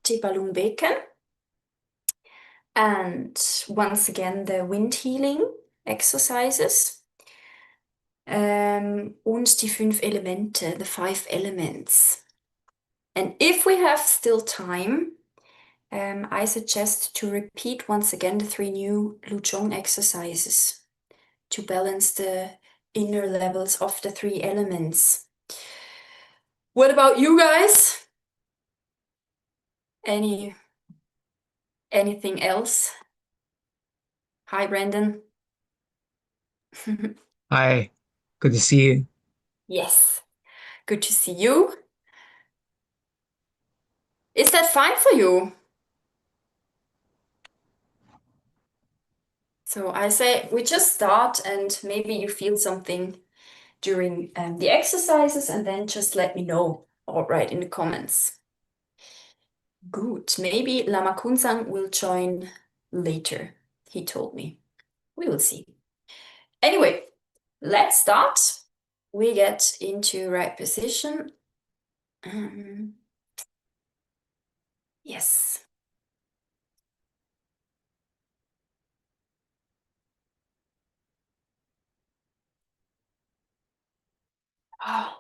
Tsa Lung LuJong. And once again, the wind healing exercises. Und die 5 Elemente, the 5 elements. And if we have still time, I suggest to repeat once again the 3 new LuJong exercises to balance the inner levels of the 3 elements. What about you guys? Anything else? Hi, Brandon. Hi, good to see you. Yes, good to see you. Is that fine for you? So I say we just start and maybe you feel something during the exercises and then just let me know or write in the comments. Good. Maybe Lama Kunsang will join later, he told me. We will see. Anyway, let's start. We get into right position. Yes. Oh.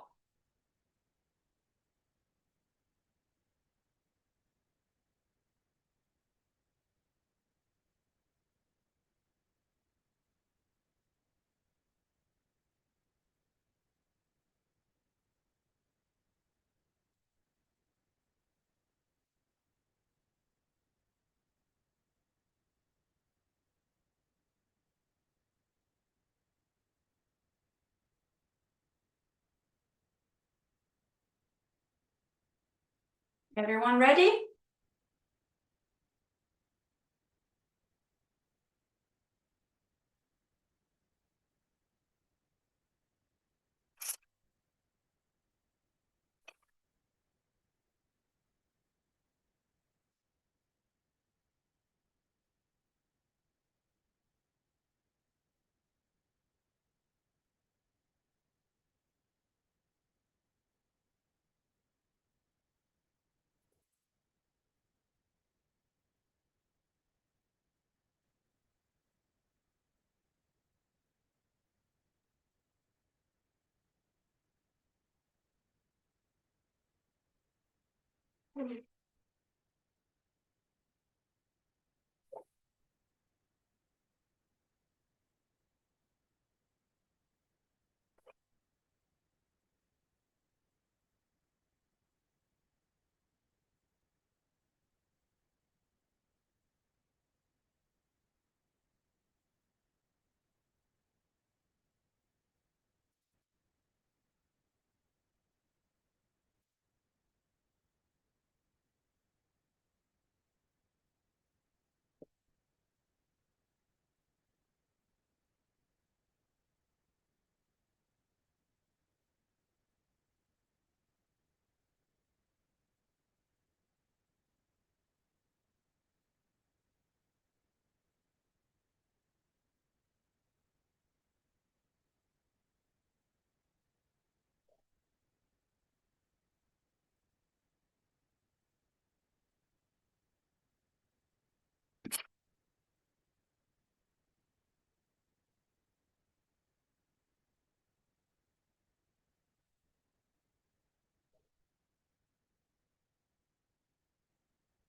Everyone ready?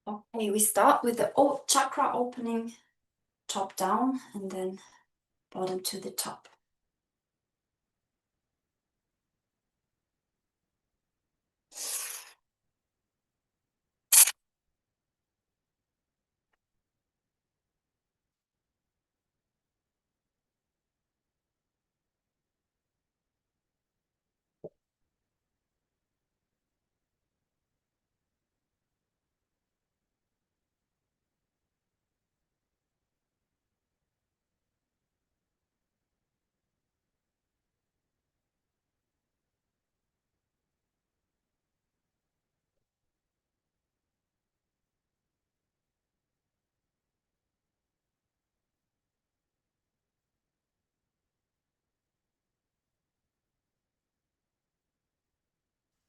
Okay, we start with the chakra opening, top down, and then bottom to the top.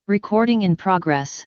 Recording in progress.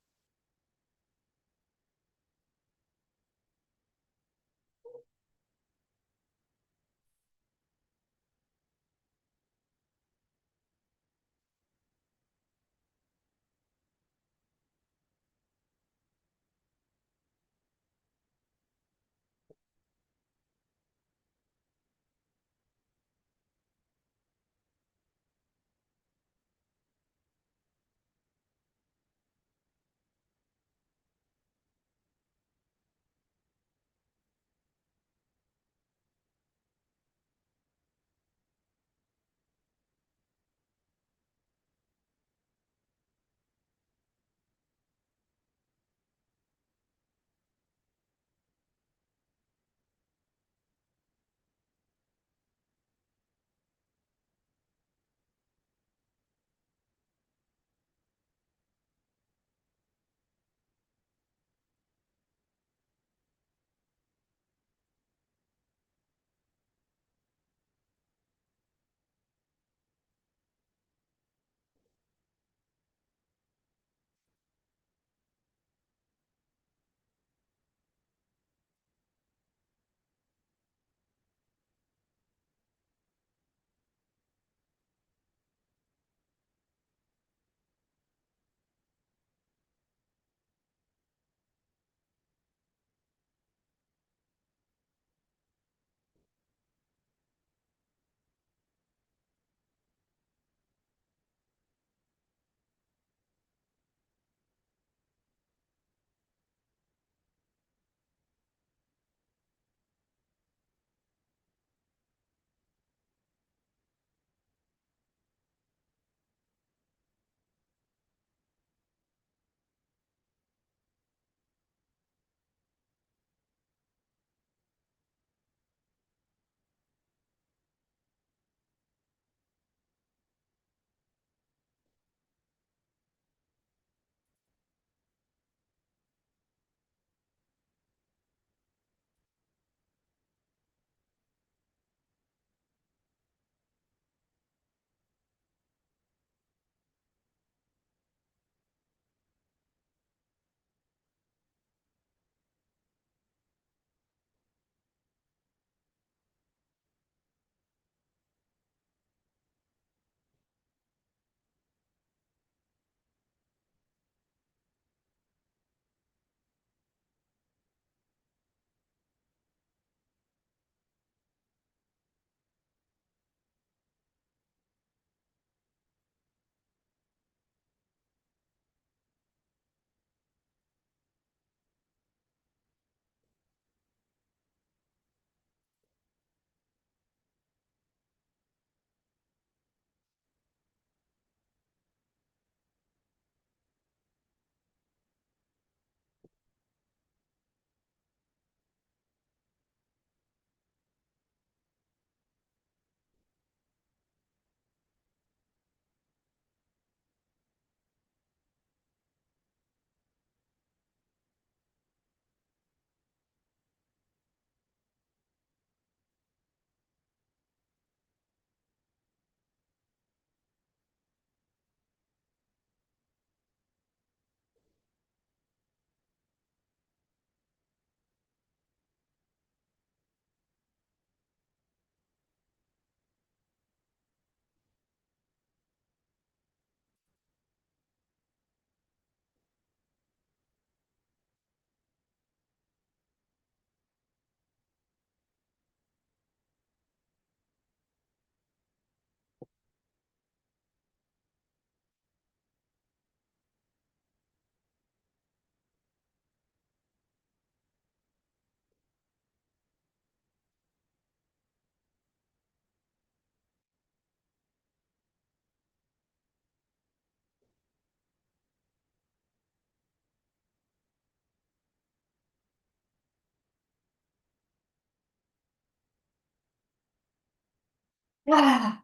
Ah.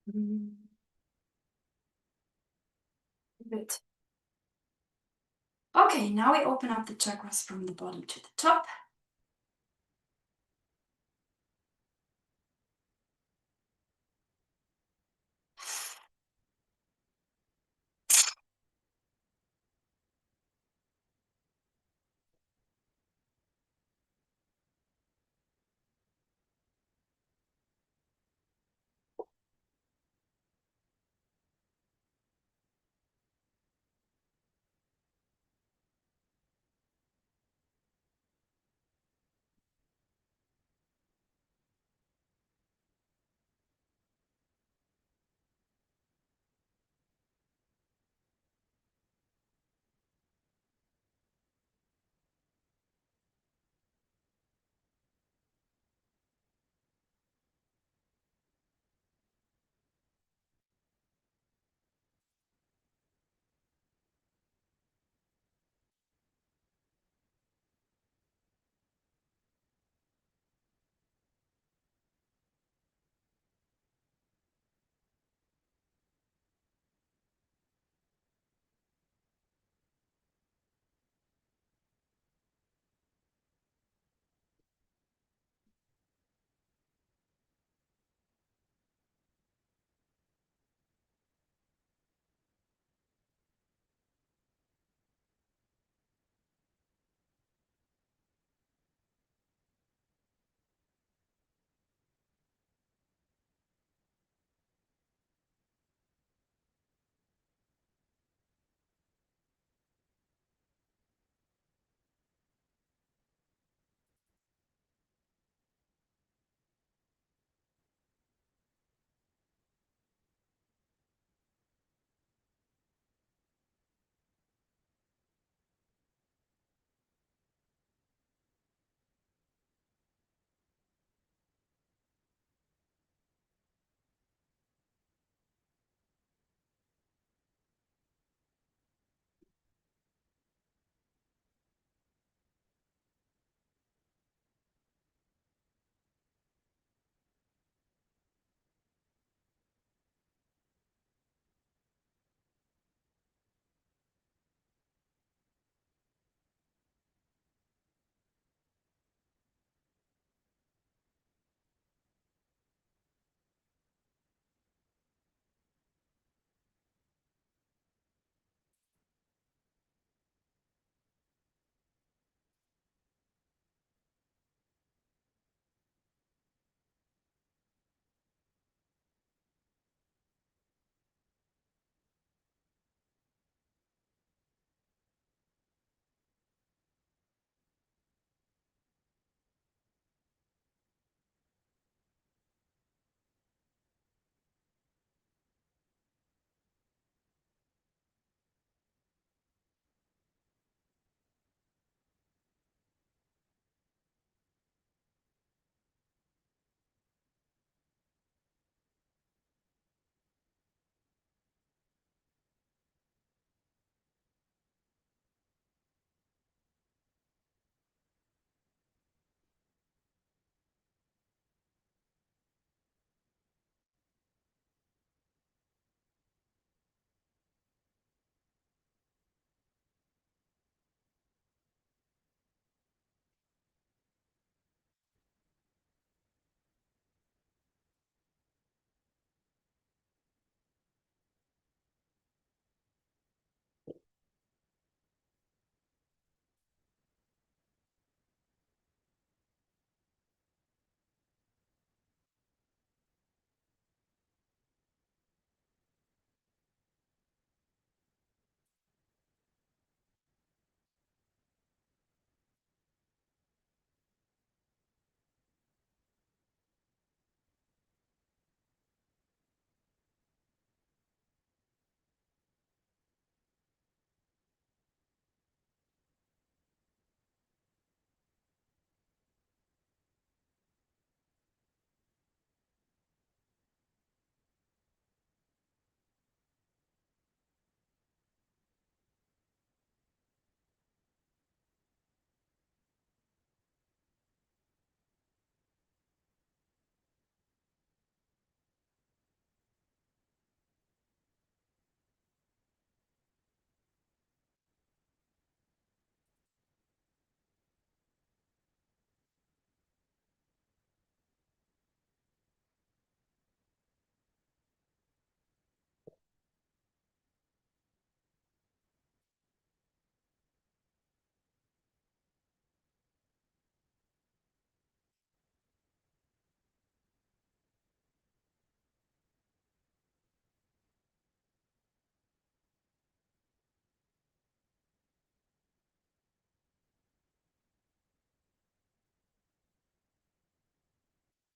Mm, good. Okay, now we open up the chakras from the bottom to the top.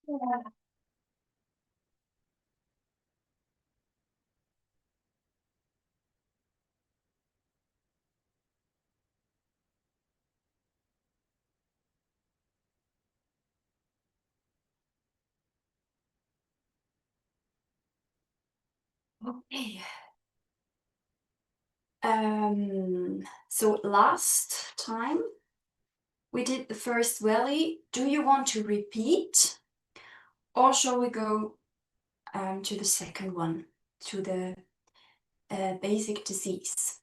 Yeah. Okay. So last time we did the first valley. Do you want to repeat, or shall we go to the second one, to the basic disease?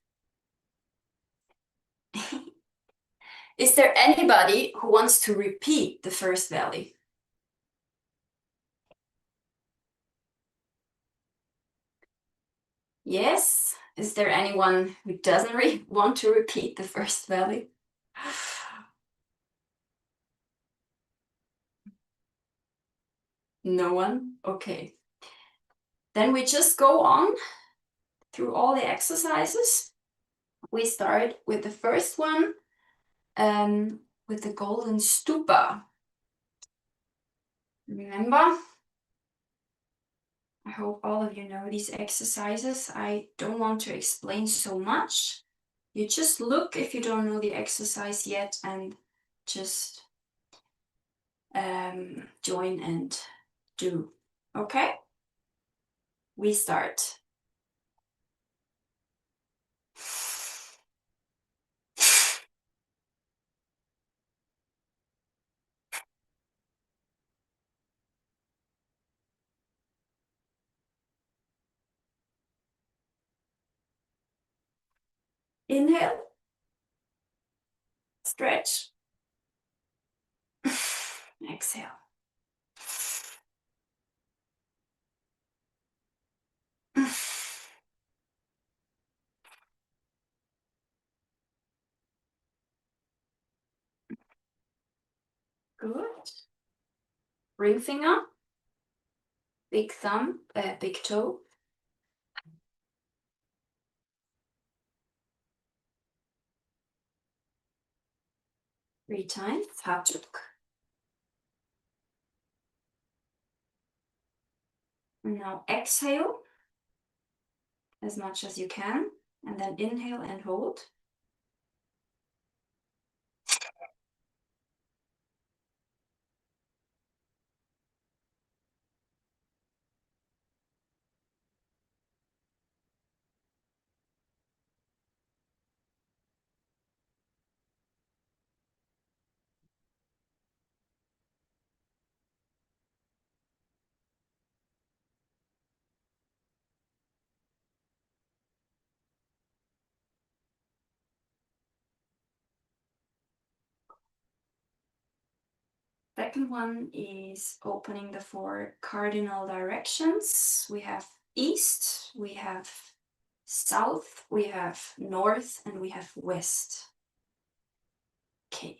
Is there anybody who wants to repeat the first valley? Yes. Is there anyone who doesn't want to repeat the first valley? No one? Okay. Then we just go on through all the exercises. We start with the first one, with the golden stupa. Remember? I hope all of you know these exercises. I don't want to explain so much. You just look if you don't know the exercise yet and just join and do. Okay? We start. Inhale, stretch. Exhale. Good. Ring finger, big thumb, big toe. Three times. Hatuk. Now exhale as much as you can, and then inhale and hold. Second one is opening the four cardinal directions. We have east, we have south, we have north, and we have west. Okay.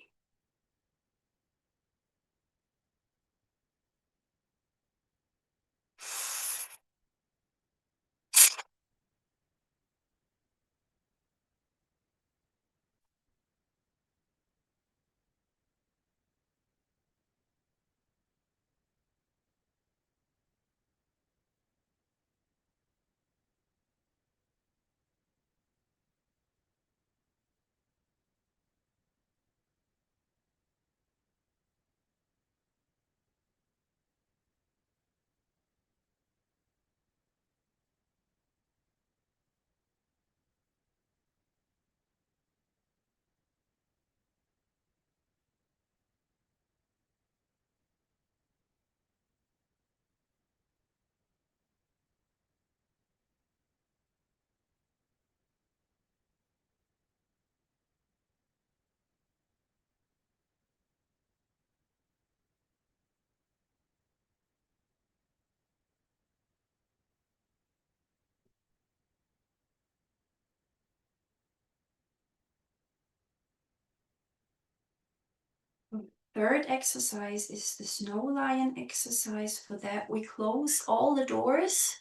Third exercise is the snow lion exercise. For that, we close all the doors,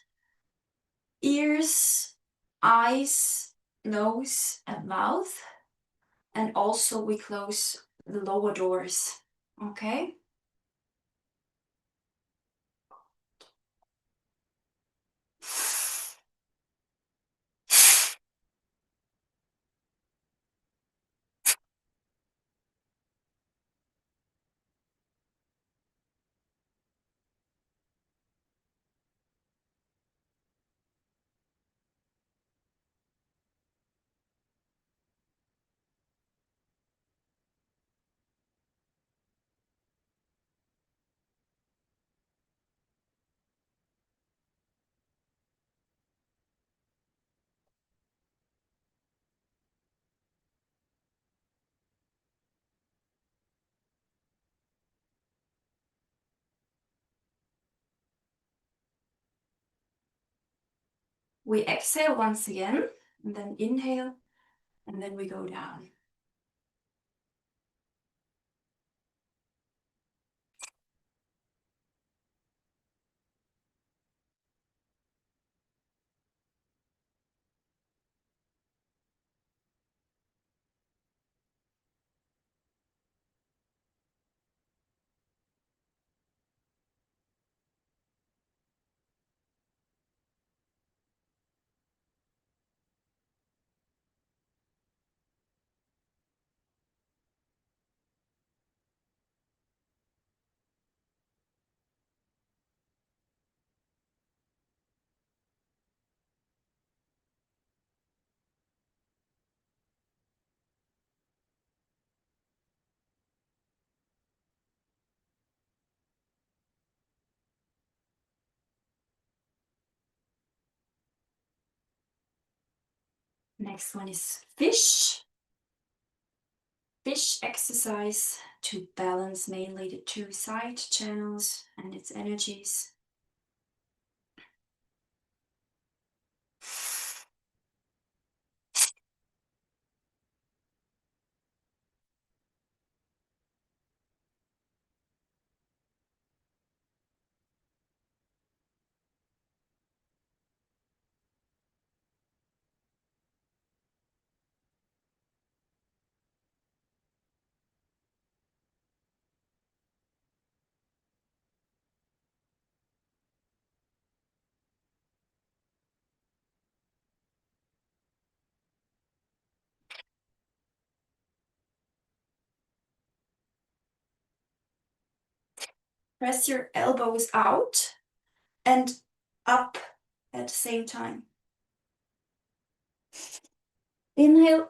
ears, eyes, nose, and mouth. And also we close the lower doors. Okay? We exhale once again, and then inhale, and then we go down. Next one is fish. Fish exercise to balance mainly the two side channels and its energies. Press your elbows out and up at the same time. Inhale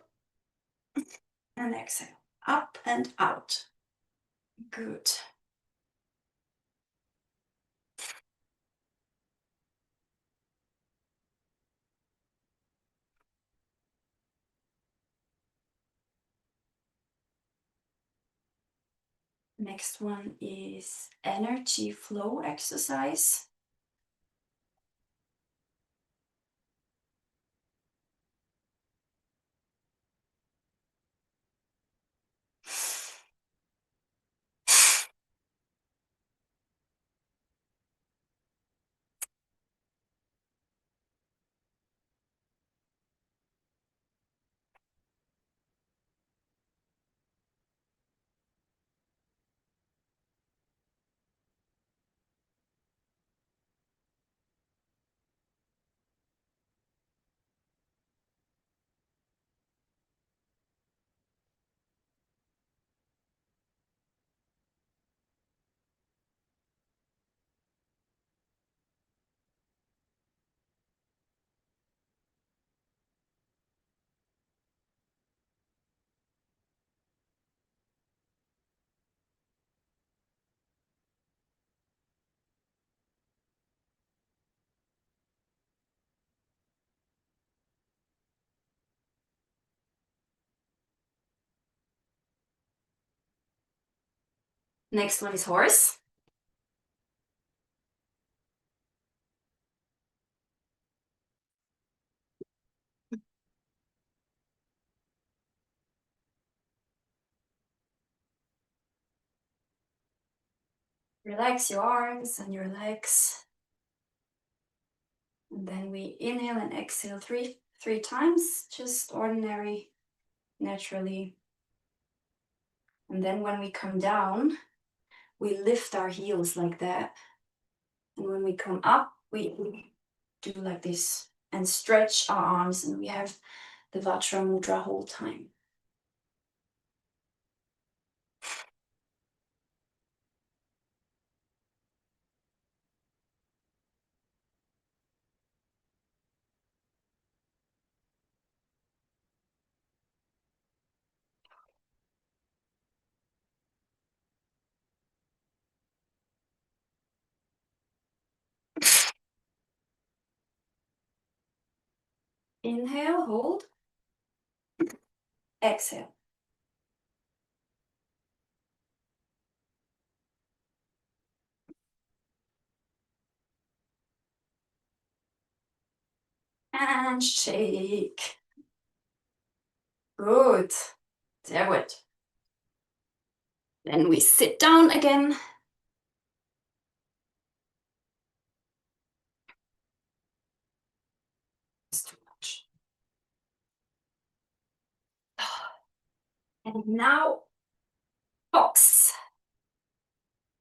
and exhale. Up and out. Good. Next one is energy flow exercise. Next one is horse. Relax your arms and your legs. And then we inhale and exhale three times, just ordinary, naturally. And then when we come down, we lift our heels like that. And when we come up, we do like this and stretch our arms, and we have the Vajra Mudra whole time. Inhale, hold. Exhale. And shake. Good. Sehr gut. Then we sit down again. It's too much. And now, fox.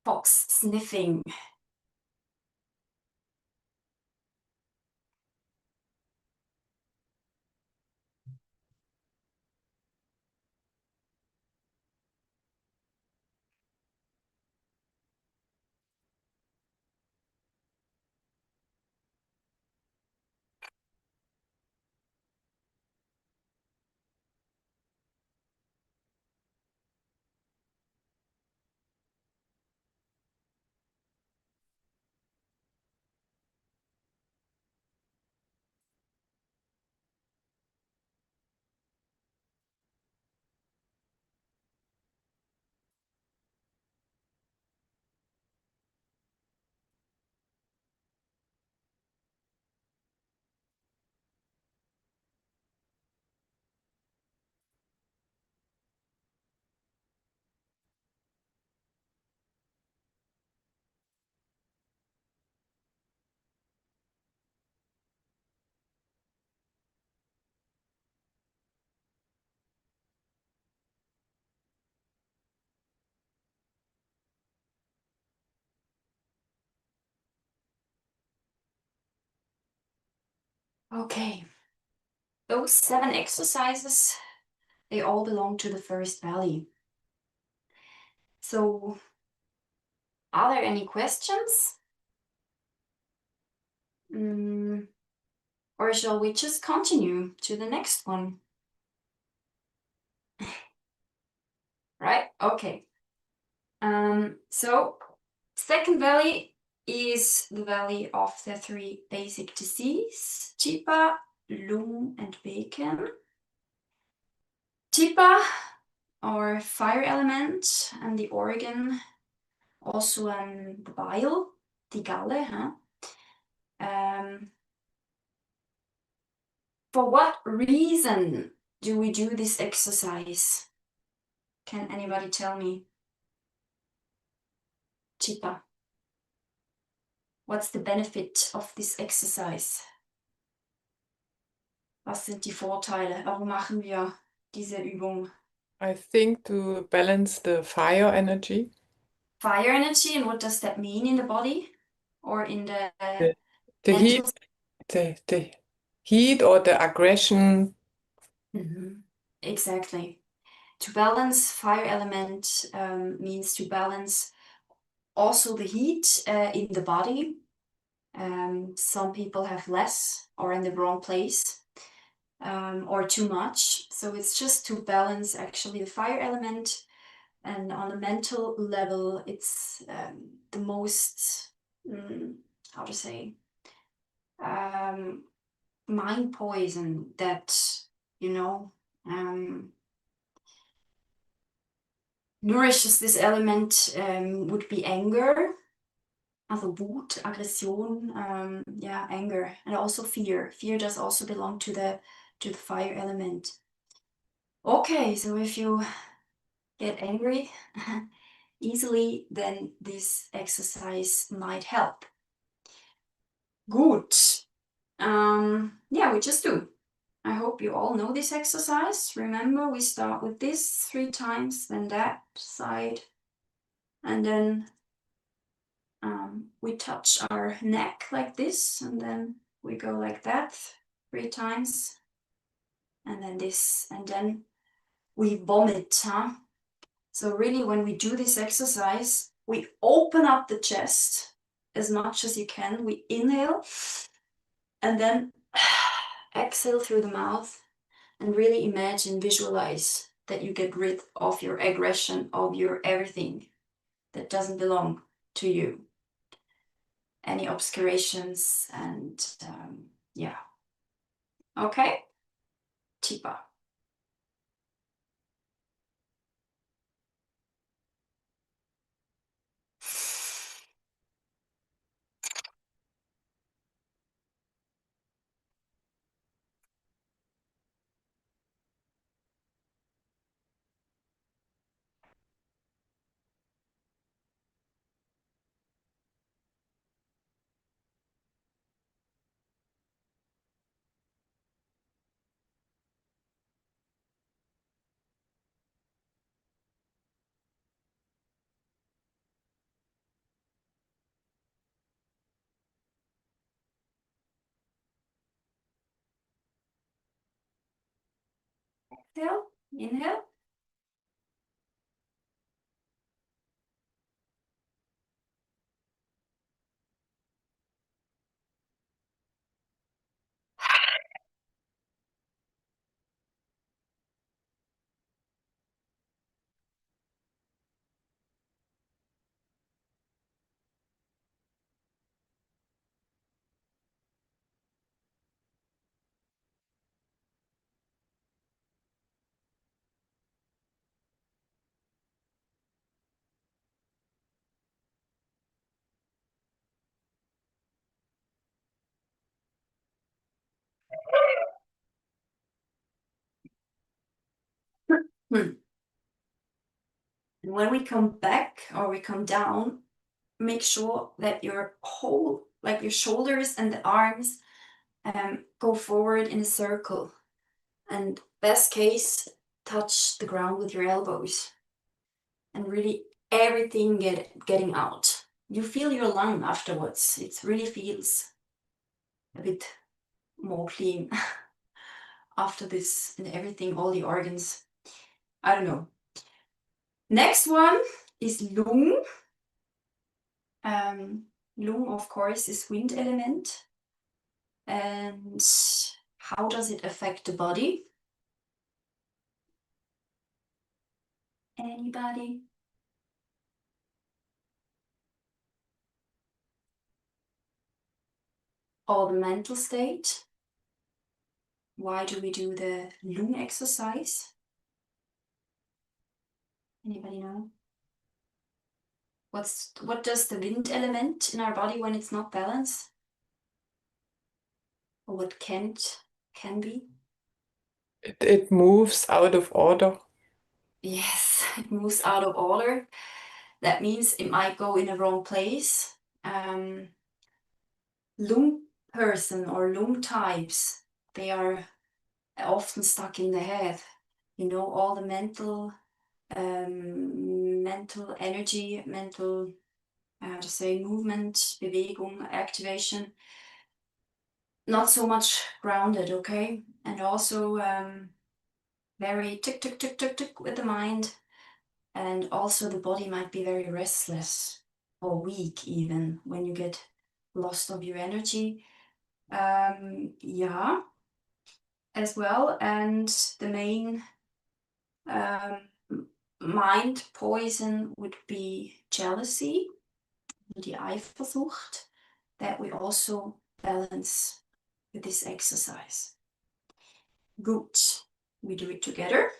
Fox sniffing. Okay. Those 7 exercises, they all belong to the first valley. So, are there any questions? Or shall we just continue to the next one? Right? Okay. So, second valley is the valley of the 3 basic diseases, Tsa Lung and Bacon. Tsa, or fire element, and the organ, also the bile, die Galle. For what reason do we do this exercise? Can anybody tell me? Tsa. What's the benefit of this exercise? Was sind die Vorteile? Warum machen wir diese Übung? I think to balance the fire energy. Fire energy, and what does that mean in the body or in the The mental? the heat or the aggression. Exactly. To balance fire element means to balance also the heat in the body. Some people have less or in the wrong place, or too much. So it's just to balance actually the fire element. And on a mental level, it's the most, how to say, mind poison that, nourishes this element would be anger. Also Wut, Aggression, anger, and also fear. Fear does also belong to the fire element. Okay, so if you get angry easily, then this exercise might help. Good. We just do. I hope you all know this exercise. Remember, we start with this 3 times, then that side, and then we touch our neck like this, and then we go like that 3 times, and then this, and then we vomit, So really, when we do this exercise, we open up the chest as much as you can. We inhale, and then exhale through the mouth, and really imagine, visualize that you get rid of your aggression, of your everything that doesn't belong to you. Any obscurations and Okay, Tsa. exhale, inhale. Hmm. And when we come back or we come down, make sure that your whole, like your shoulders and the arms, go forward in a circle. And best case, touch the ground with your elbows. And really everything getting out. You feel your lung afterwards. It really feels a bit more clean after this, and everything, all the organs. I don't know. Next one is Lung. Lung, of course, is wind element. And how does it affect the body? Anybody? Or the mental state? Why do we do the Lung exercise? Anybody know? What does the wind element in our body when it's not balanced? Or what can be? It moves out of order. Yes, it moves out of order. That means it might go in a wrong place. Lung person or lung types, they are often stuck in the head. You know, all the mental energy, mental, how to say, movement, Bewegung, activation. Not so much grounded, okay? And also very tick, tick, tick, tick, tick with the mind. And also the body might be very restless or weak even when you get lost of your energy. Yeah, as well. And the main mind poison would be jealousy, die Eifersucht, that we also balance with this exercise. Good. We do it together.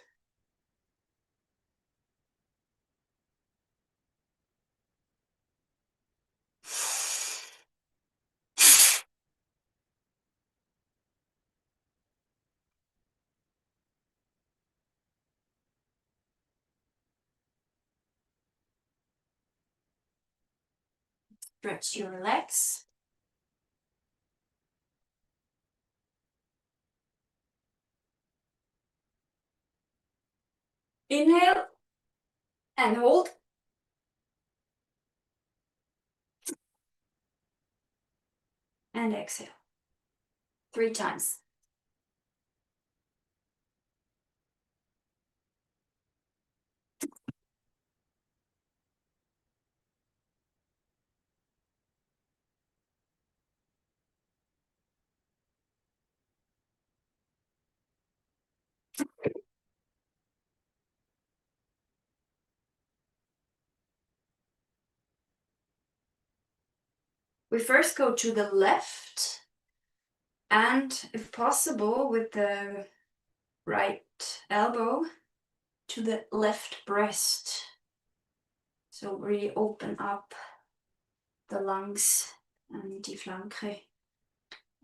Stretch your legs. Inhale and hold. And exhale. 3 times. We first go to the left, and if possible, with the right elbow to the left breast. So really open up the lungs and die Flanke.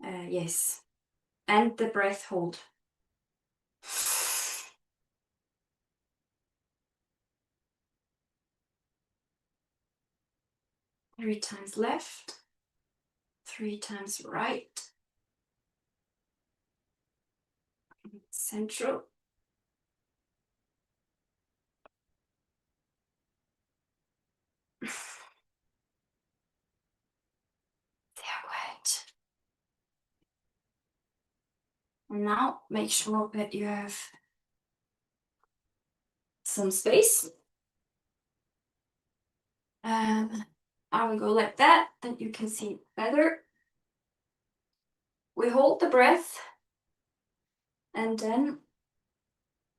Yes. And the breath hold. Three times left, 3 times right. Central. Sehr gut. And now make sure that you have some space. I will go like that, then you can see better. We hold the breath, and then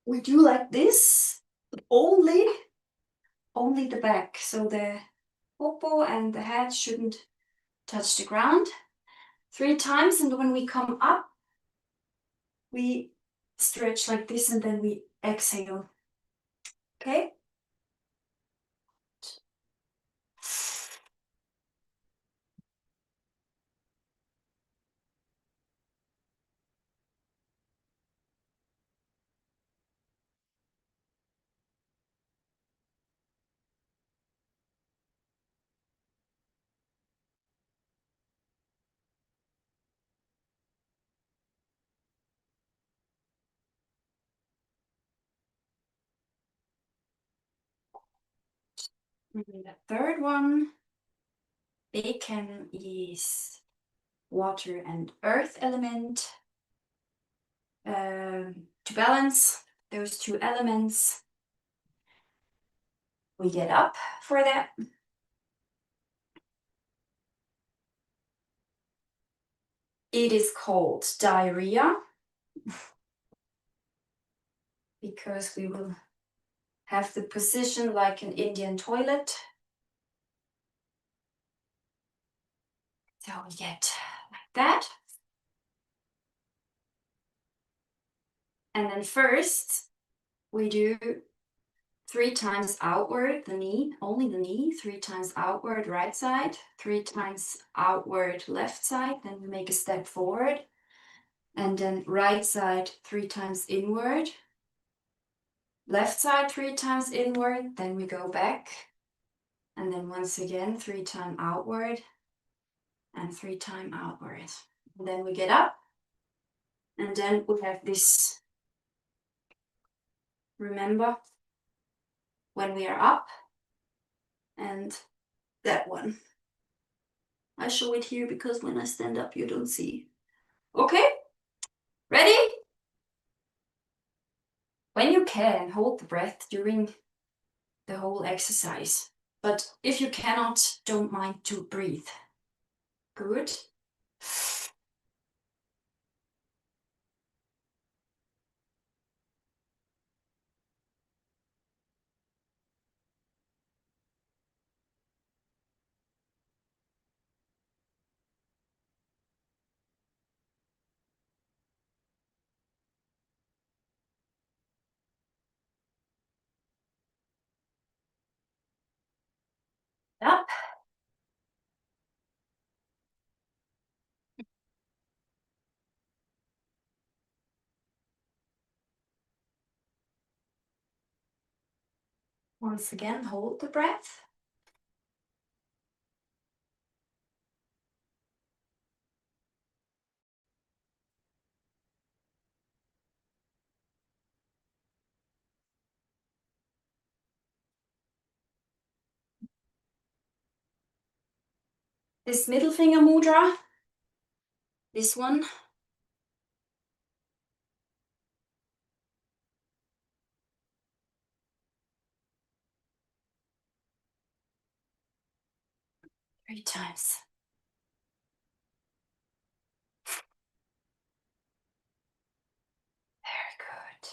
we do like this, only the back. So the popo and the head shouldn't touch the ground. 3 times, and when we come up, we stretch like this, and then we exhale. Okay? The third one, Bacon, is water and earth element. To balance those 2 elements, we get up for that. It is called diarrhea because we will have the position like an Indian toilet. So we get like that. And then first we do 3 times outward, the knee, only the knee, 3 times outward, right side, 3 times outward, left side. Then we make a step forward. And then right side 3 times inward. Left side 3 times inward. Then we go back. And then once again, 3 times outward. And 3 times outward. And then we get up. And then we have this. Remember when we are up. And that one. I show it here because when I stand up, you don't see. Okay? Ready? When you can, hold the breath during the whole exercise. But if you cannot, don't mind to breathe. Good. Up. Once again, hold the breath. This middle finger mudra, this one. Three times. Very good.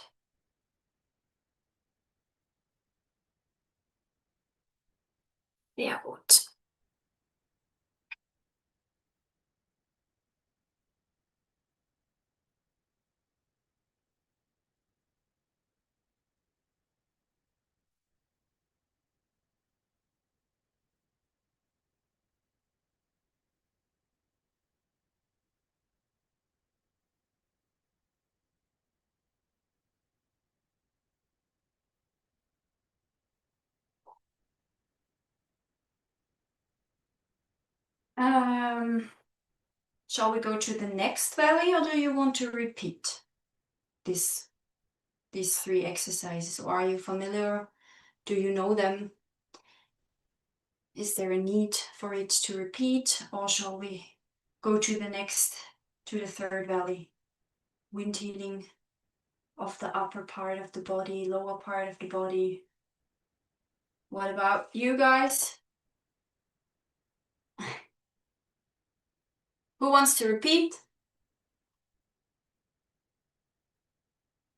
Sehr gut. Shall we go to the next valley, or do you want to repeat these 3 exercises? Or are you familiar? Do you know them? Is there a need for it to repeat, or shall we go to the 3rd valley? Wind healing. of the upper part of the body, lower part of the body. What about you guys? Who wants to repeat?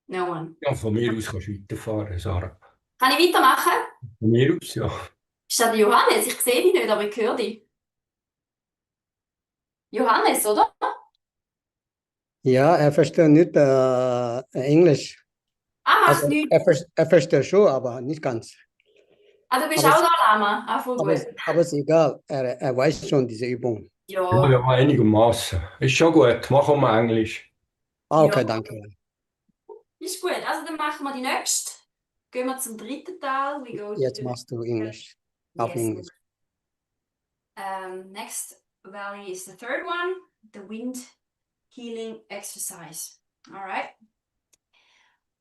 No one. Ja, von mir aus kannst du weiterfahren, Sarah. Kann ich weitermachen? Von mir aus, ja. Ist das der Johannes? Ich sehe dich nicht, aber ich höre dich. Johannes, oder? Ja, er versteht nicht Englisch. Ah, macht Also nichts. er versteht schon, aber nicht ganz. Ah, du bist Aber auch da, Lama. Ah, voll Aber, gut. aber es ist egal, er weiß schon diese Übung. Ja, Ja, ja, einigermaßen. Ist schon gut. Mach auch mal Englisch. Okay, Ja. danke. ist gut. Also dann machen wir die nächste. Gehen wir zum dritten Teil. We go Jetzt to machst du Englisch. Auf Yes. Englisch. Next valley is the third one, the wind healing exercise. All right.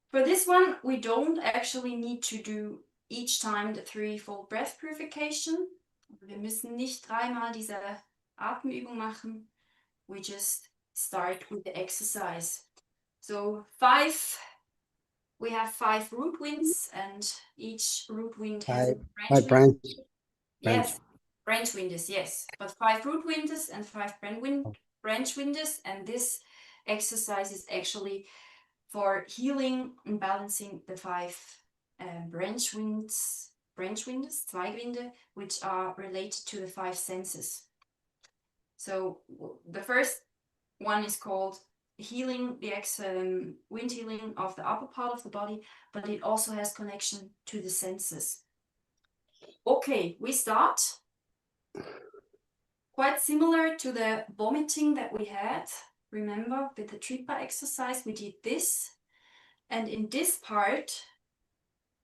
For this one, we don't actually need to do each time the threefold breath purification. Wir müssen nicht dreimal diese Atemübung machen. We just start with the exercise. So we have 5 root winds, and each root wind has a Five branch wind. branch. Yes, branch winds, yes. But 5 root winds and 5 branch winds, and this exercise is actually for healing and balancing the 5 branch winds, Zweigwinde, which are related to the 5 senses. So the first one is called healing, the wind healing of the upper part of the body, but it also has connection to the senses. Okay, we start. Quite similar to the vomiting that we had. Remember, with the Tripa exercise, we did this. And in this part,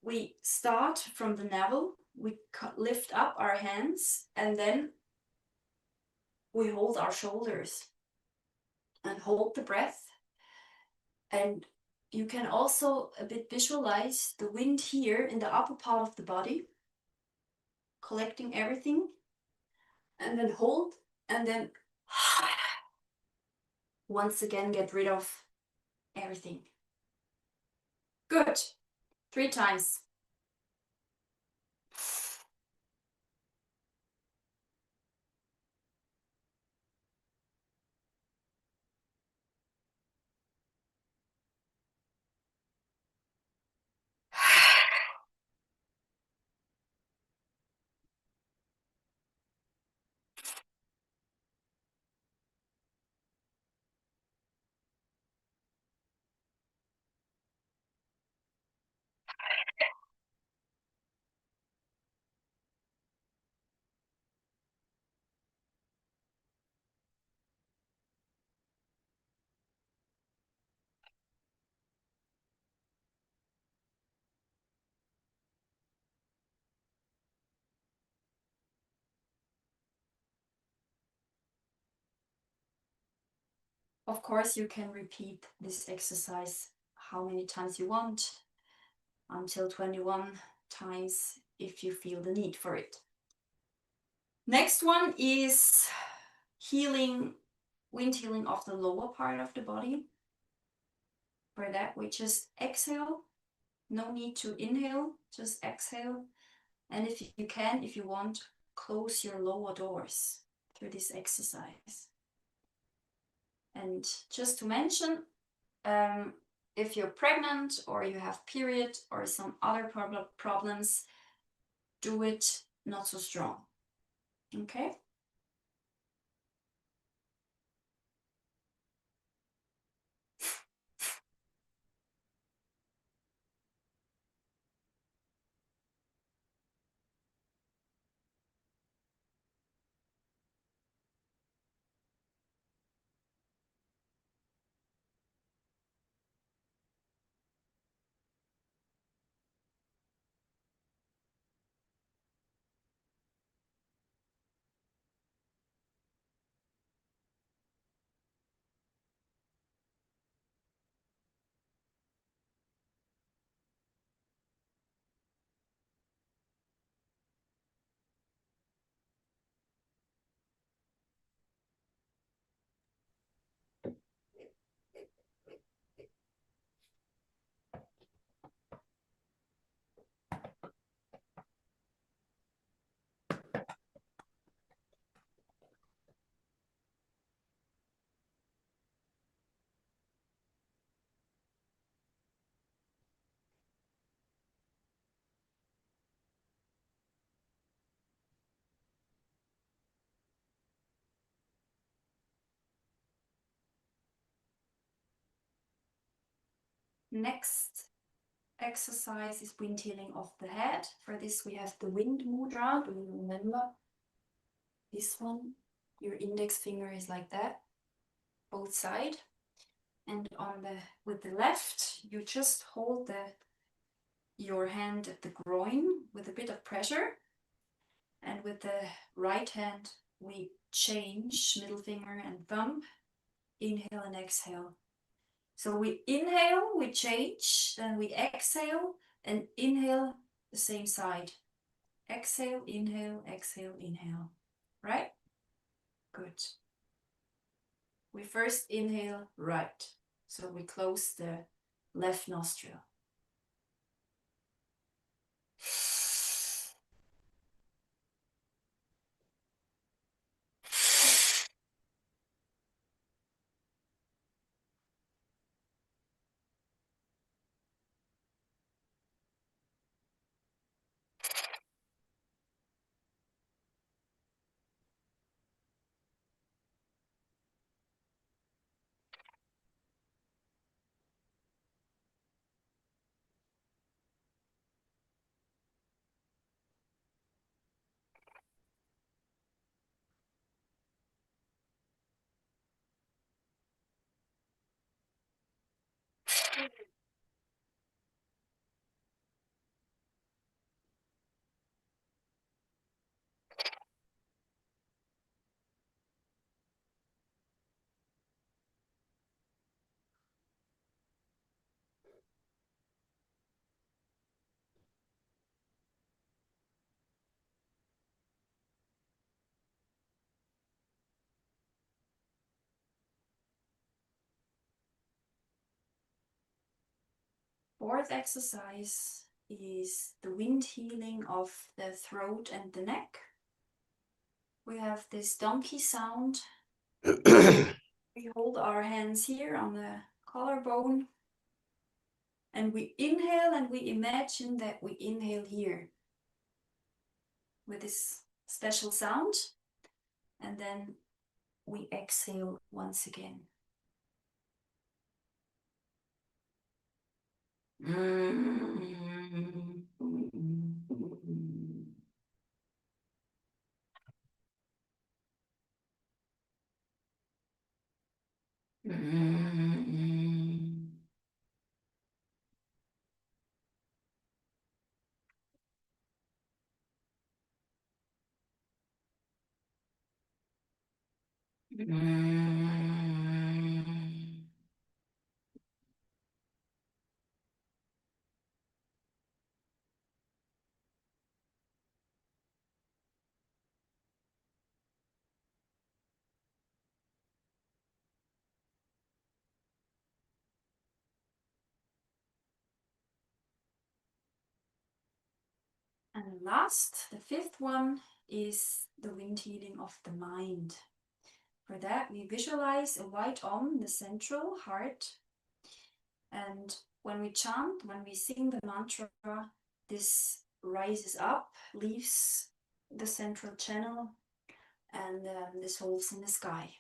we start from the navel, we lift up our hands, and then we hold our shoulders and hold the breath. And you can also a bit visualize the wind here in the upper part of the body, collecting everything, and then hold, and then once again get rid of everything. Good. 3 times. Of course, you can repeat this exercise how many times you want, until 21 times if you feel the need for it. Next one is wind healing of the lower part of the body. For that, we just exhale. No need to inhale, just exhale. And if you want, close your lower doors through this exercise. And just to mention, if you're pregnant or you have period or some other problems, do it not so strong. Okay? Next exercise is wind healing of the head. For this we have the wind mudra. Do you remember this one? Your index finger is like that, both sides. And with the left, you just hold your hand at the groin with a bit of pressure. And with the right hand, we change middle finger and thumb. Inhale and exhale. So we inhale, we change, then we exhale and inhale the same side. Exhale, inhale, inhale. Right? Good. We first inhale right. So we close the left nostril. Fourth exercise is the wind healing of the throat and the neck. We have this donkey sound. We hold our hands here on the collarbone. And we inhale and we imagine that we inhale here with this special sound. And then we exhale once again. And last, the fifth one is the wind healing of the mind. For that, we visualize a white Om, the central heart. And when we chant, when we sing the mantra, this rises up, leaves the central channel, and dissolves in the sky,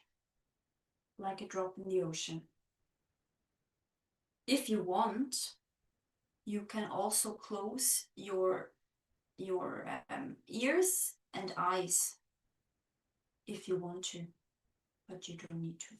like a drop in the ocean. If you want, you can also close your ears and eyes if you want to, but you don't need to.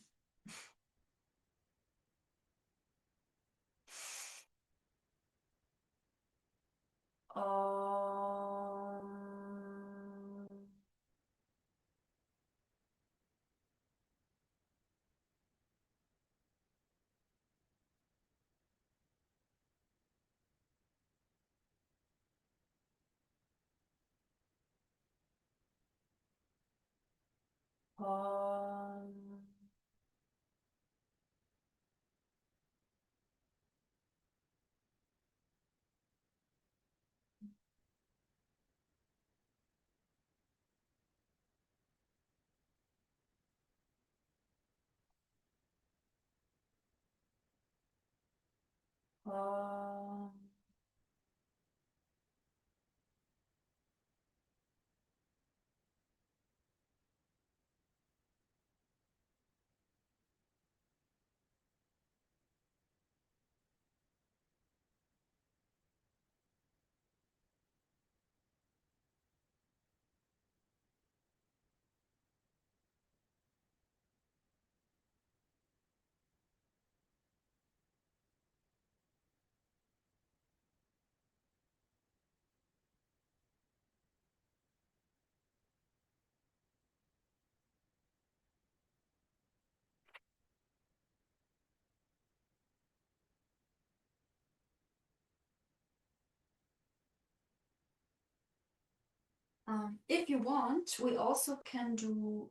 If you want, we also can do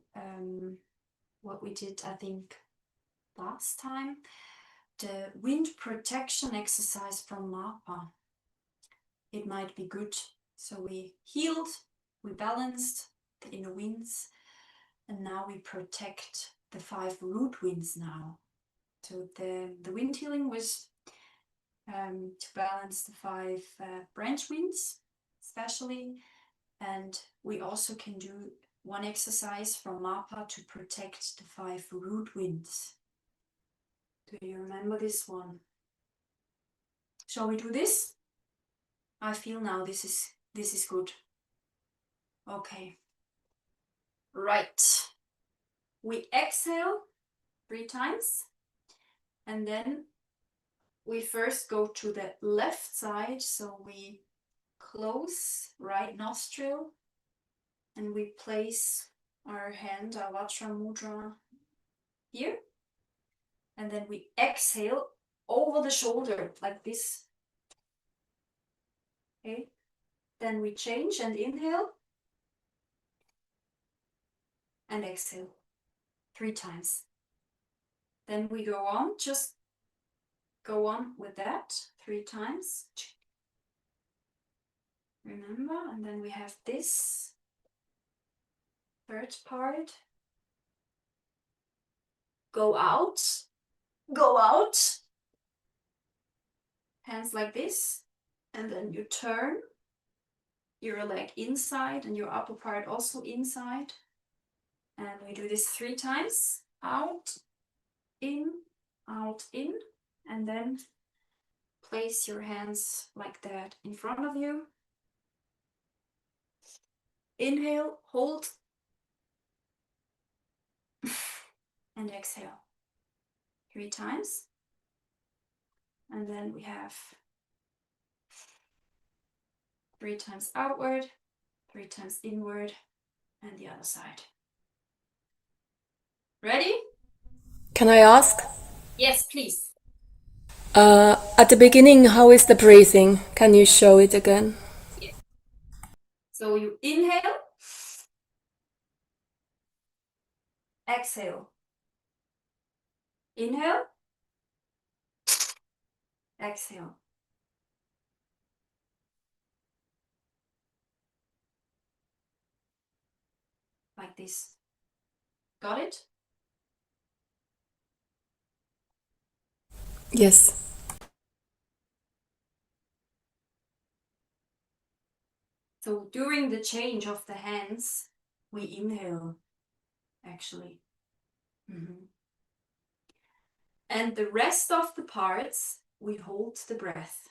what we did, I think, last time, the wind protection exercise from MAPA. It might be good. So we healed, we balanced the inner winds, and now we protect the 5 root winds now. So the wind healing was to balance the 5 branch winds, especially. And we also can do one exercise from MAPA to protect the 5 root winds. Do you remember this one? Shall we do this? I feel now this is good. Okay. Right. We exhale 3 times, and then we first go to the left side. So we close right nostril and we place our hand, our Vajra Mudra, here. And then we exhale over the shoulder like this. Okay. Then we change and inhale and exhale 3 times. Then we go on, just go on with that 3 times. Remember, and then we have this third part. Go out, go out. Hands like this, and then you turn your leg inside and your upper part also inside. And we do this 3 times. Out, in, and then place your hands like that in front of you. Inhale, hold, and exhale 3 times. And then we have 3 times outward, 3 times inward, and the other side. Ready? Can I ask? Yes, please. At the beginning, how is the breathing? Can you show it again? Yes. So you inhale, exhale. Inhale, exhale. Like this. Got it? Yes. So during the change of the hands, we inhale, actually. And the rest of the parts, we hold the breath.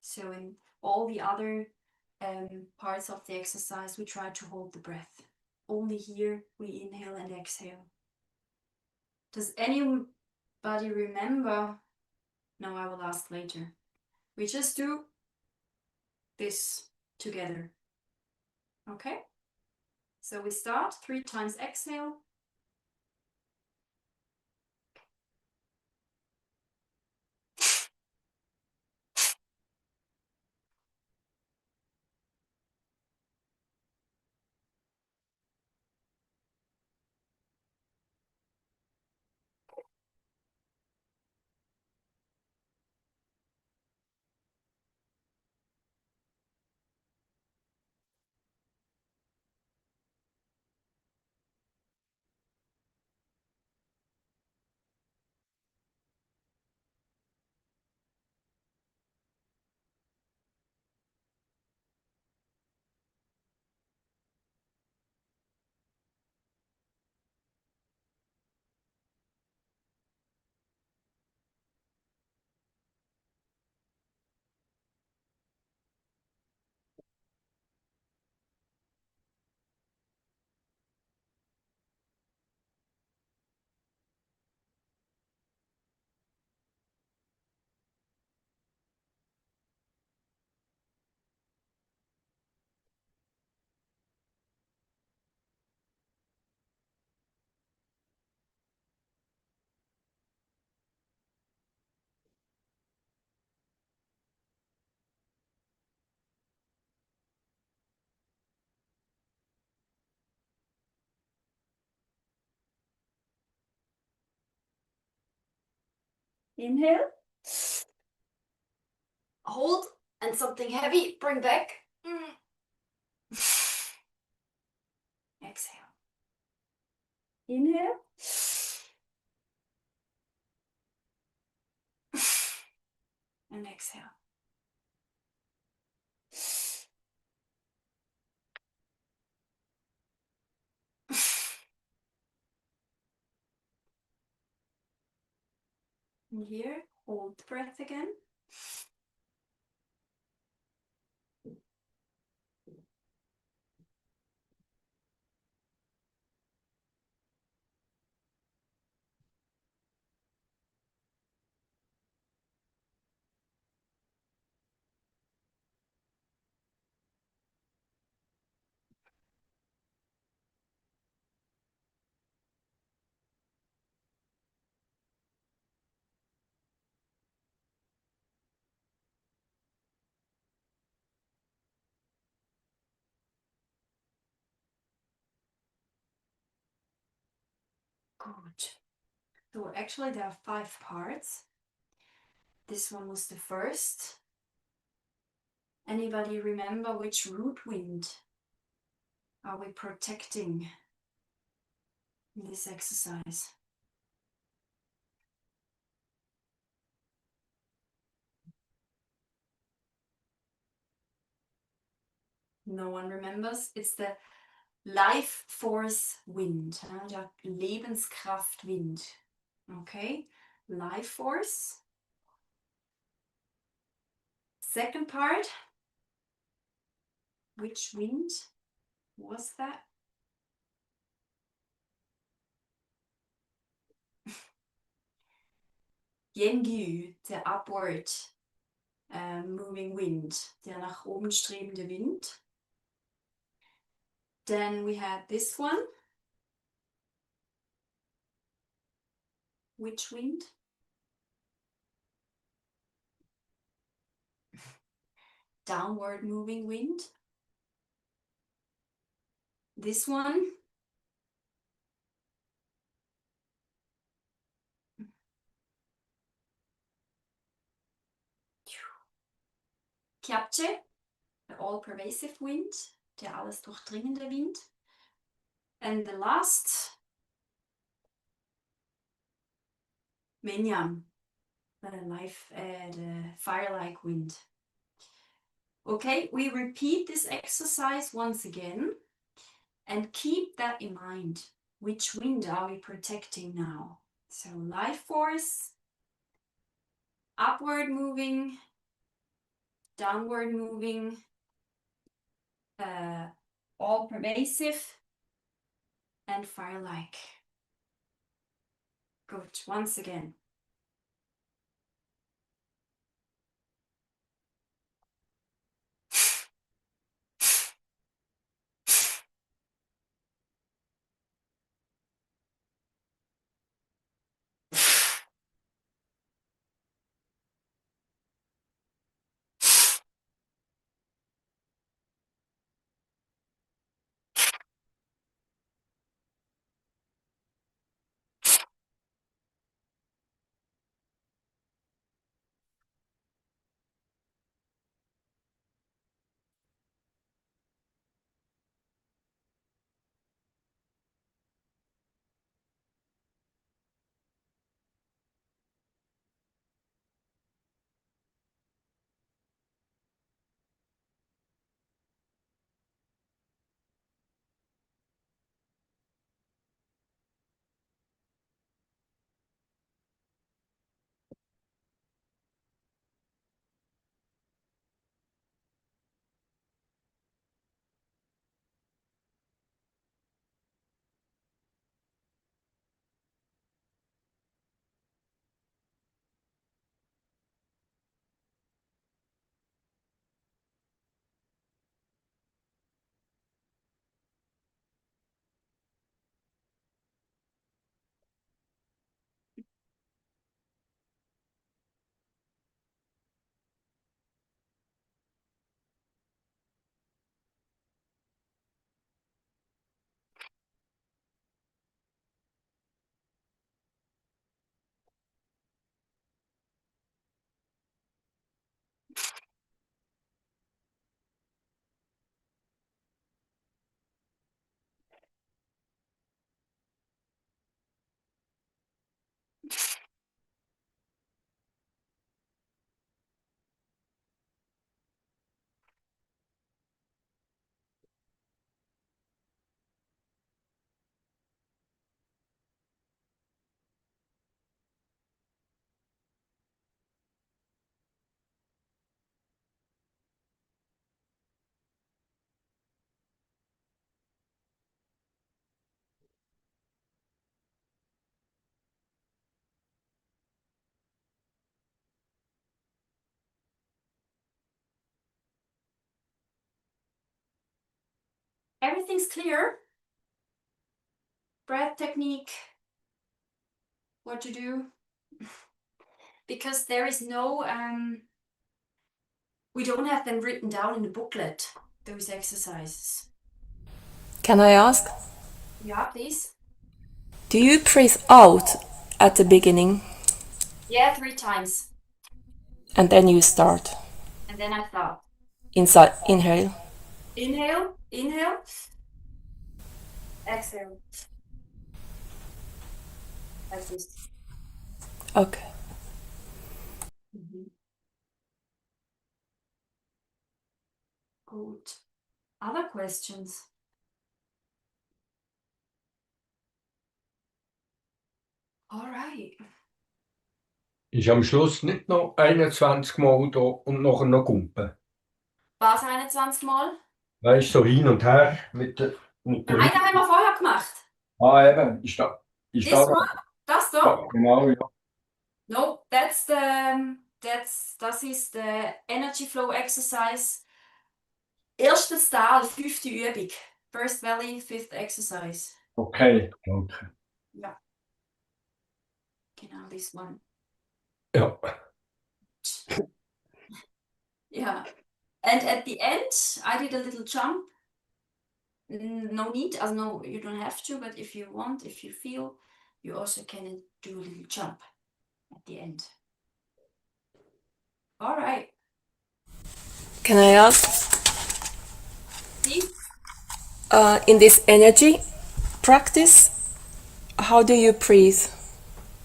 So in all the other parts of the exercise, we try to hold the breath. Only here, we inhale and exhale. Does anybody remember? No, I will ask later. We just do this together. Okay? So we start 3 times exhale. Inhale. Hold, and something heavy, bring back. Exhale. Inhale. And exhale. And here, hold the breath again. Good. So actually there are 5 parts. This one was the first. Anybody remember which root wind are we protecting in this exercise? No one remembers. It's the Life Force Wind, der Lebenskraft Wind. Okay, Life Force. Second part, which wind was that? Yengyu, der upward moving wind, der nach oben strebende Wind. Then we had this one. Which wind? Downward moving wind. This one. Kyabche, the all-pervasive wind, der alles durchdringende Wind. And the last, Menyam, the fire-like wind. Okay, we repeat this exercise once again and keep that in mind. Which wind are we protecting now? So life force, upward moving, downward moving, all pervasive, and fire-like. Good, once again. Everything's clear? Breath technique, what to do? Because there is no, we don't have them written down in the booklet, those exercises. Can I ask? Yeah, please. Do you breathe out at the beginning Yeah, 3 times. and then you start? And then I thought, Inside, inhale. inhale, inhale, exhale. Like this. Okay. Good. Other questions? All right. Ist am Schluss nicht noch 21 Mal da und nachher noch Gumpen? Was 21 Mal? Weißt du, so hin und her mit der Nein, da haben wir vorher gemacht. Ah, eben, ist da. Ist This da. one? Das da? Ja, genau, ja. No, that's the, das ist the energy flow exercise. Erstes Tal, 5. Übung. First Valley, 5th exercise. Okay, danke. Ja. Genau, this one. Ja. Yeah. And at the end, I did a little jump. No need, no, you don't have to, but if you want, if you feel, you also can do a little jump at the end. All right. Can I ask? See? In this energy practice, how do you breathe?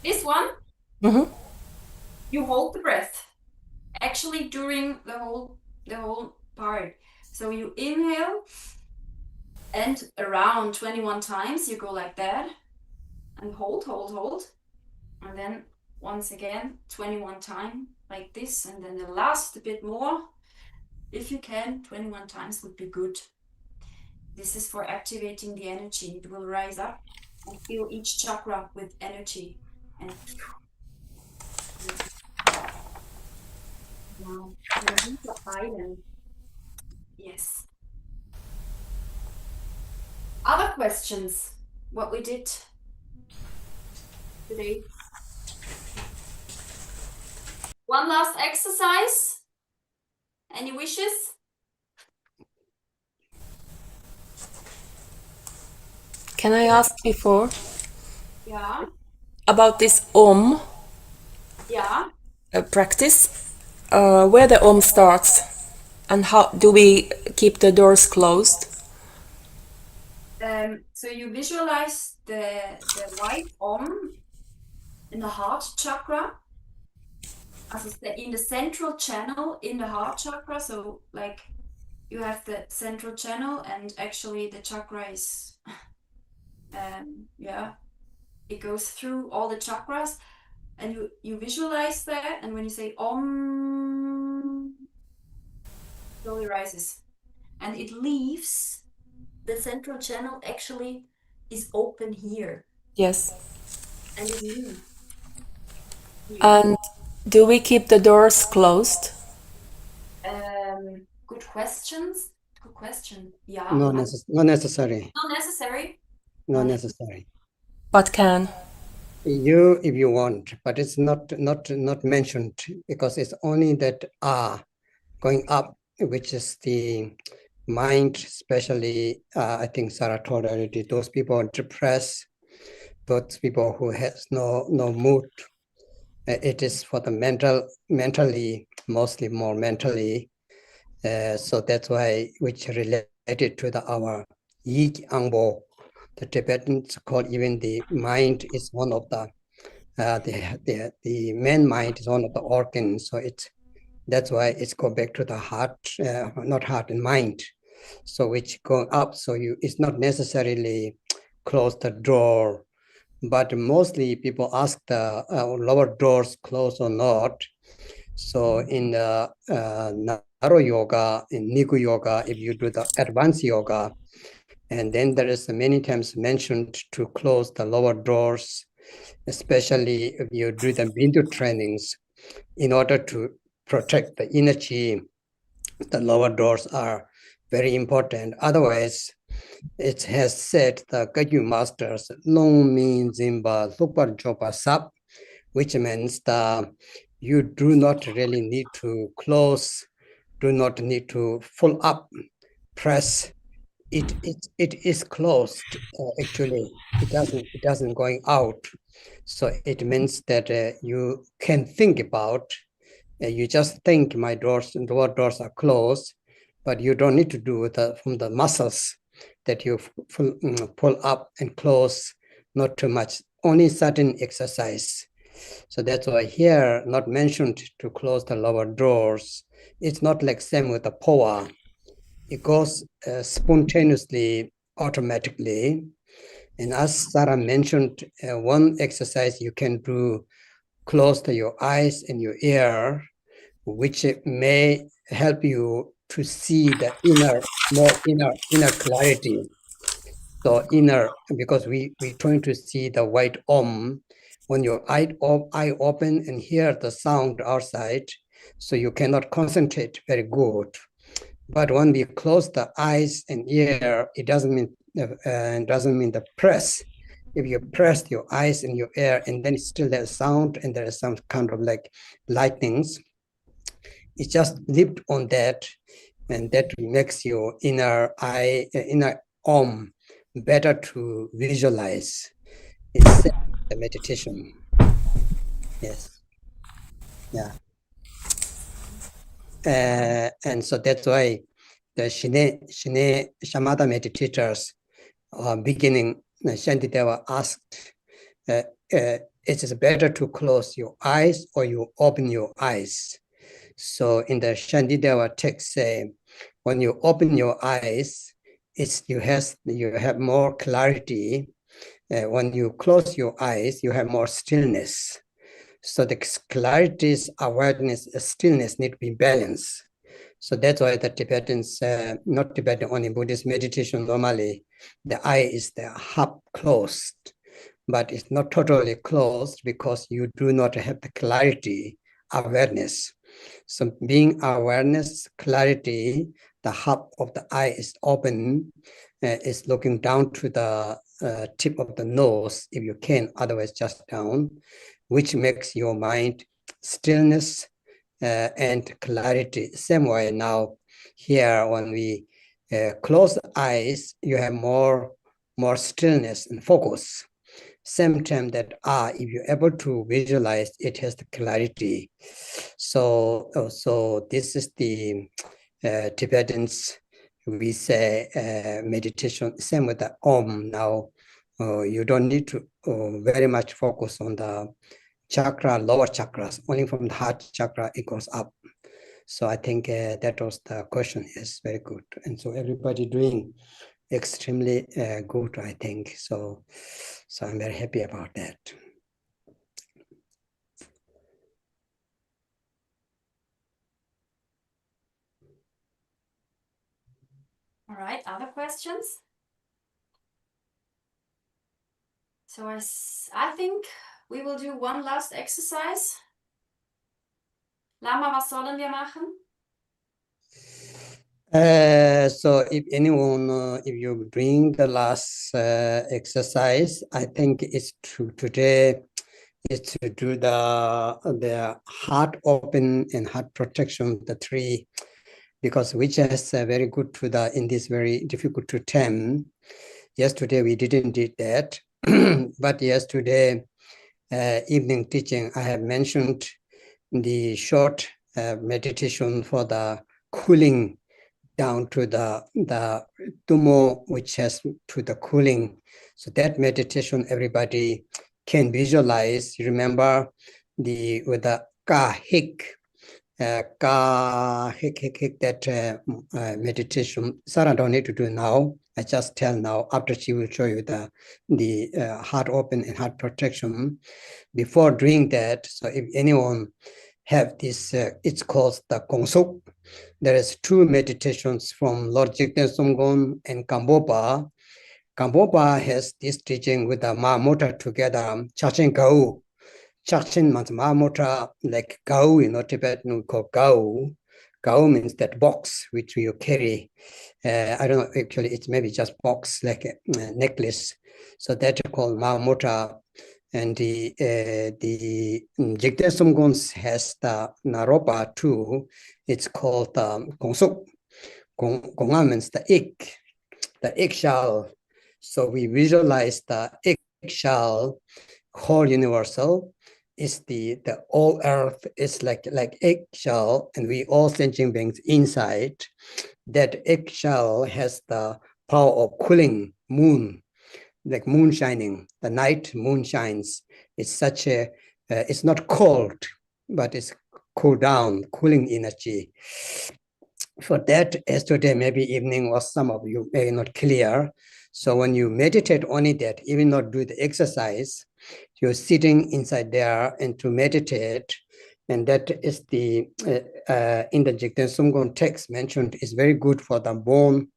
This one, Mm-hmm. you hold the breath. Actually, during the whole part. So you inhale, and around 21 times you go like that, and hold, and then once again 21 times like this, and then the last a bit more, if you can. 21 times would be good. This is for activating the energy. It will rise up and fill each chakra with energy. And now, island. Yes. Other questions? What we did today? One last exercise. Any wishes? Can I ask before Yeah. about this Om Yeah. practice? Where the Om starts and how do we keep the doors closed? So you visualize the white Om in the heart chakra, in the central channel in the heart chakra. So like you have the central channel, and actually the chakra is, it goes through all the chakras, and you visualize that, and when you say Om, slowly rises, and it leaves the central channel. Actually is open here, Yes. and it leaves. And do we keep the doors closed? Good questions. Good question. Yeah. Not necessary. Not necessary. Not necessary. But can? You, if you want, but it's not mentioned, because it's only that going up, which is the mind, especially I think Sarah told already, those people depressed, those people who has no mood. It is for the mentally, mostly more mentally. So that's why, which related to our Yi Angbo, the Tibetans call even the mind is one of the main mind is one of the organs. So that's why it's go back to the heart, not heart and mind. So which go up. So it's not necessarily close the door, but mostly people ask the lower doors closed or not. So in the Naro yoga, in Nigu yoga, if you do the advanced yoga, and then there is many times mentioned to close the lower doors, especially if you do the Bindu trainings, in order to protect the energy. The lower doors are very important. Otherwise, it has said the Kagyu masters, Long Min Zimba Lupar Jopa Sap, which means you do not really need to close, do not need to full up, press. It is closed, actually. It doesn't going out. So it means that you can think about, you just think my doors and lower doors are closed, but you don't need to do it from the muscles that you pull up and close, not too much, only certain exercise. So that's why here not mentioned to close the lower doors. It's not like same with the power. It goes spontaneously, automatically. And as Sarah mentioned, one exercise you can do, close your eyes and your ear, which may help you to see the more inner clarity. So inner, because we're trying to see the white Om, when your eye open and hear the sound outside, so you cannot concentrate very good. But when we close the eyes and ear, it doesn't mean the press. If you press your eyes and your ear, and then still there's sound and there is some kind of like lightnings, it's just lift on that, and that makes your inner Om better to visualize. It's the meditation. Yes. Yeah. And so that's why the Shine Shamatha meditators beginning, Shantideva asked, it is better to close your eyes or you open your eyes. So in the Shantideva text say, when you open your eyes, you have more clarity. When you close your eyes, you have more stillness. So the clarity's awareness, stillness need to be balanced. So that's why the Tibetans, not Tibetan, only Buddhist meditation, normally the eye is half closed, but it's not totally closed because you do not have the clarity, awareness. So being awareness, clarity, the half of the eye is open, is looking down to the tip of the nose, if you can, otherwise just down, which makes your mind stillness and clarity. Same way now here, when we close the eyes, you have more stillness and focus. Same time that if you're able to visualize, it has the clarity. So this is the Tibetans, we say meditation. Same with the Om now. You don't need to very much focus on the chakra, lower chakras. Only from the heart chakra it goes up. So I think that was the question. Is very good, and so everybody doing extremely good, I think. So I'm very happy about that. All right, other questions? So I think we will do one last exercise. Lama, was sollen wir machen? So if anyone, if you're doing the last exercise, I think it's today is to do the heart open and heart protection, the three, because which is very good to in this very difficult to time. Yesterday we didn't do that, but yesterday evening teaching, I have mentioned the short meditation for the cooling down to the tumo, which has to the cooling. So that meditation everybody can visualize. Remember with the ka hik that meditation. Sarah don't need to do now. I just tell now. After she will show you the heart open and heart protection. Before doing that, so if anyone have this, it's called the Gongsuk. There is two meditations from Lord Jigten Sumgon and Gambopa. Gambopa has this teaching with the Mahamudra together, Chachin Gau. Chachin means Mahamudra, like Gau, Tibetan we call Gau. Gao means that box which you carry. I don't know, actually, it's maybe just box like a necklace. So that's called Mao Mota. And the Jigten Sumgons has the Naropa too. It's called Gongsuk. Gonga means the eggshell. So we visualize the eggshell, whole universal. Is the all earth is like eggshell, and we all sentient beings inside. That eggshell has the power of cooling moon, like moon shining. The night moon shines. It's such a, it's not cold, but it's cool down, cooling energy. For that, yesterday, maybe evening was some of you may not clear. So when you meditate only that, even not do the exercise, you're sitting inside there and to meditate. And that is the, in the Jigten Sumgon text mentioned, is very good for the bone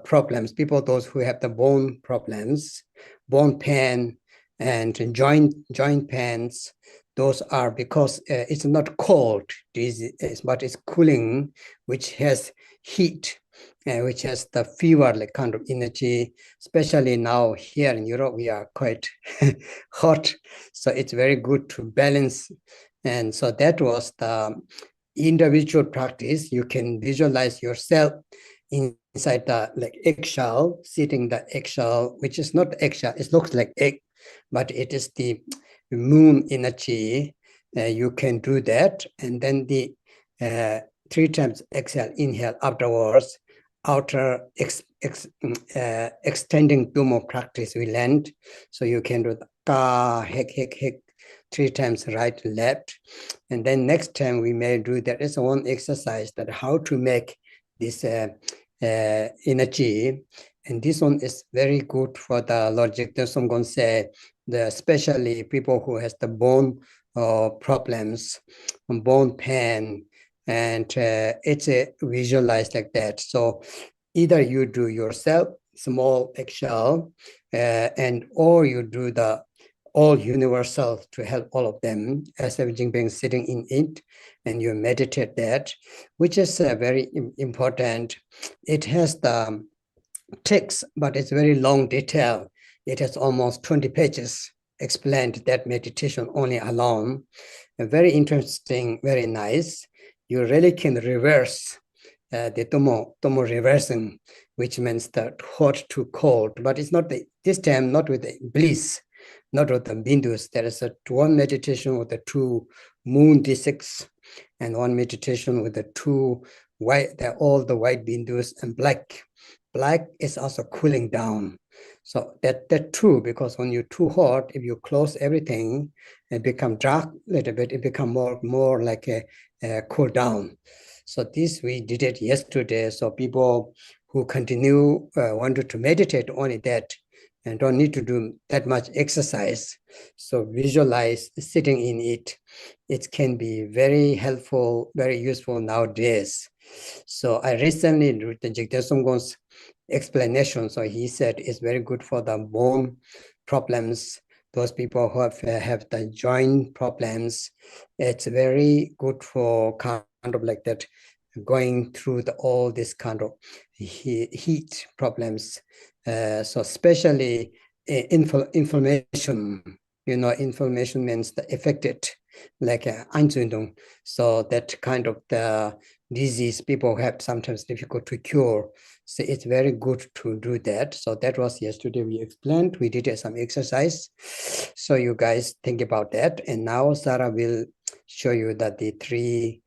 problems. People, those who have the bone problems, bone pain and joint pains, those are because it's not cold disease, but it's cooling, which has heat, which has the fever like kind of energy. Especially now here in Europe, we are quite hot, so it's very good to balance. And so that was the individual practice. You can visualize yourself inside the like eggshell, sitting the eggshell, which is not eggshell, it looks like egg, but it is the moon energy. You can do that. And then the 3 times exhale, inhale afterwards, outer extending 2 more practice we learned. So you can do the ka, hek, 3 times right, left. And then next time we may do, there is one exercise that how to make this energy. And this one is very good for the logic. There's some going to say, especially people who has the bone problems, bone pain, and it's visualized like that. So either you do yourself, small eggshell, and or you do the all universal to help all of them as everything being sitting in it, and you meditate that, which is very important. It has the text, but it's very long detail. It has almost 20 pages explained that meditation only alone. Very interesting, very nice. You really can reverse the tomo reversing, which means the hot to cold, but it's not this time not with the bliss, not with the bindus. There is one meditation with the 2 moon D6, and one meditation with the 2 white, all the white bindus, and black. Black is also cooling down. So that's true, because when you're too hot, if you close everything, it become dark a little bit, it become more like a cool down. So this we did it yesterday. So people who continue wanted to meditate only that, and don't need to do that much exercise. So visualize sitting in it. It can be very helpful, very useful nowadays. So I recently read the Jigten Sumgon's explanation. So he said it's very good for the bone problems, those people who have the joint problems. It's very good for kind of like that, going through all this kind of heat problems. So especially inflammation, inflammation means the affected, like Entzündung. So that kind of the disease people have sometimes difficult to cure. So it's very good to do that. So that was yesterday we explained. We did some exercise. So you guys think about that. And now Sarah will show you that the 3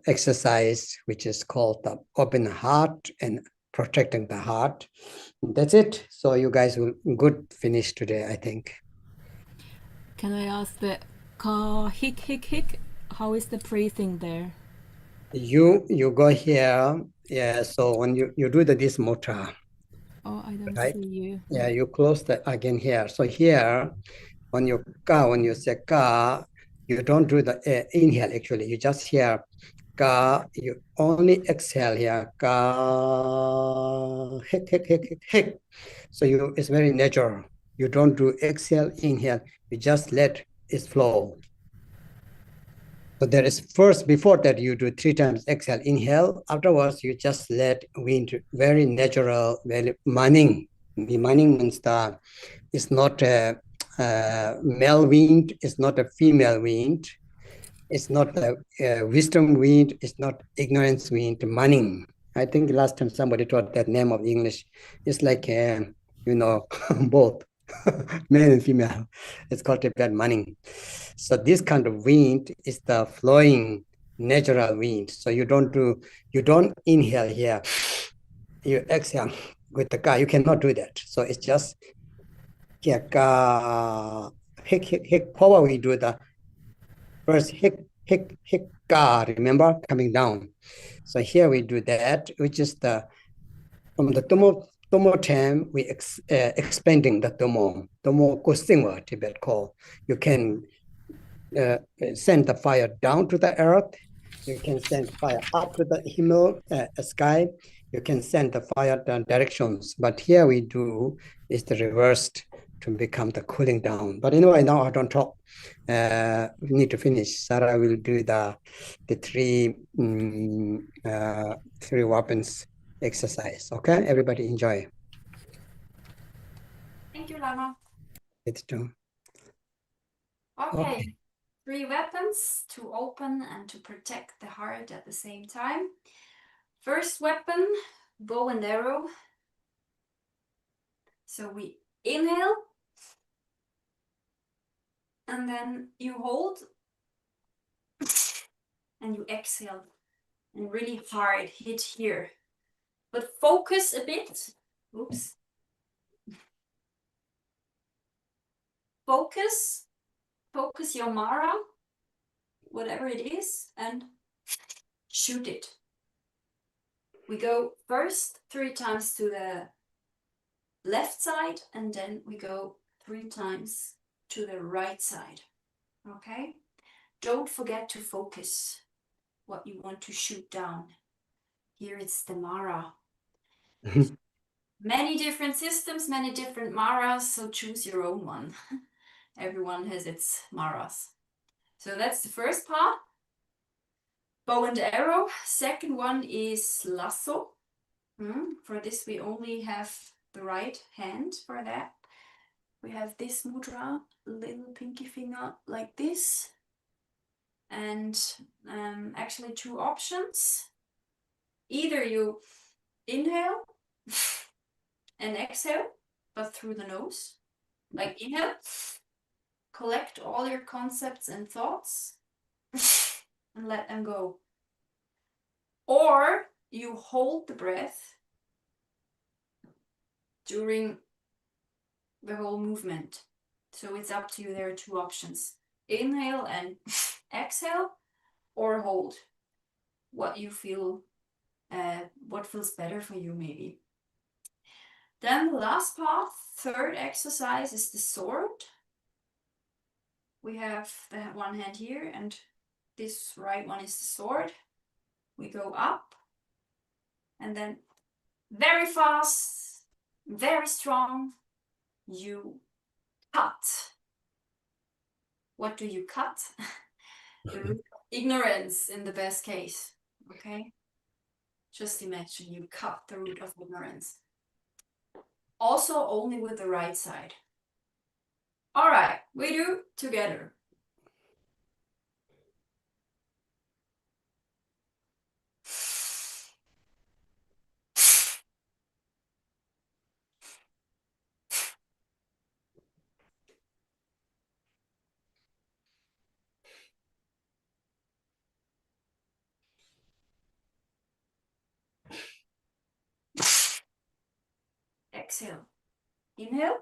exercise, which is called the open heart and protecting the heart. That's it. So you guys will good finish today, I think. Can I ask the ka hik hik hik? How is the breathing there? You go here. Yeah. So when you do this mudra. Oh, I don't right? see you. Yeah, you close that again here. So here, when you say ka, you don't do the inhale actually. You just hear ka. You only exhale here. Ka. Hik hik hik hik hik. So it's very natural. You don't do exhale, inhale. You just let it flow. So there is first, before that, you do 3 times exhale, inhale. Afterwards, you just let wind, very natural, very manning. The manning means the, it's not a male wind, it's not a female wind, it's not a wisdom wind, it's not ignorance wind, manning. I think last time somebody taught that name of English. It's like, both male and female. It's called Tibetan manning. So this kind of wind is the flowing natural wind. So you don't inhale here, you exhale with the ka. You cannot do that. So it's just hick, power. We do the first hick, ka, remember, coming down. So here we do that, which is from the tomo term, we expanding the tomo kusingwa, Tibet call. You can send the fire down to the earth. You can send fire up to the sky. You can send the fire down directions. But here we do is the reversed to become the cooling down. But anyway, now I don't talk. We need to finish. Sarah will do the three weapons exercise. Okay, everybody enjoy. Thank you, Lama. It's done. Okay. 3 weapons to open and to protect the heart at the same time. First weapon, bow and arrow. So we inhale, and then you hold, and you exhale, and really hard hit here. But focus a bit. Oops. Focus your Mara, whatever it is, and shoot it. We go first 3 times to the left side, and then we go 3 times to the right side. Okay? Don't forget to focus what you want to shoot down. Here it's the Mara. Many different systems, many different Maras, so choose your own one. Everyone has its Maras. So that's the first part. Bow and arrow. Second one is lasso. For this we only have the right hand for that. We have this mudra, little pinky finger like this. And actually 2 options. Either you inhale and exhale, but through the nose. Like inhale, collect all your concepts and thoughts and let them go. Or you hold the breath during the whole movement. So it's up to you. There are 2 options. Inhale and exhale, or hold. What you feel, what feels better for you maybe. Then the last part, third exercise, is the sword. We have the one hand here, and this right one is the sword. We go up, and then very fast, very strong, you cut. What do you cut? The root of ignorance in the best case, okay? Just imagine you cut the root of ignorance. Also only with the right side. All right, we do together. Exhale. Inhale.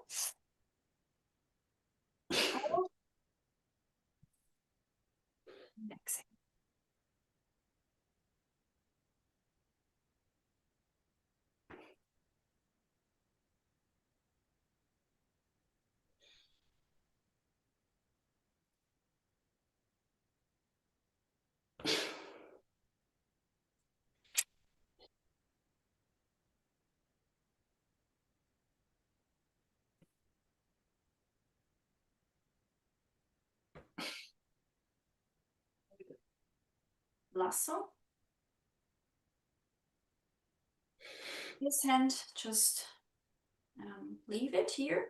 Hold. And exhale. lasso. This hand, just leave it here.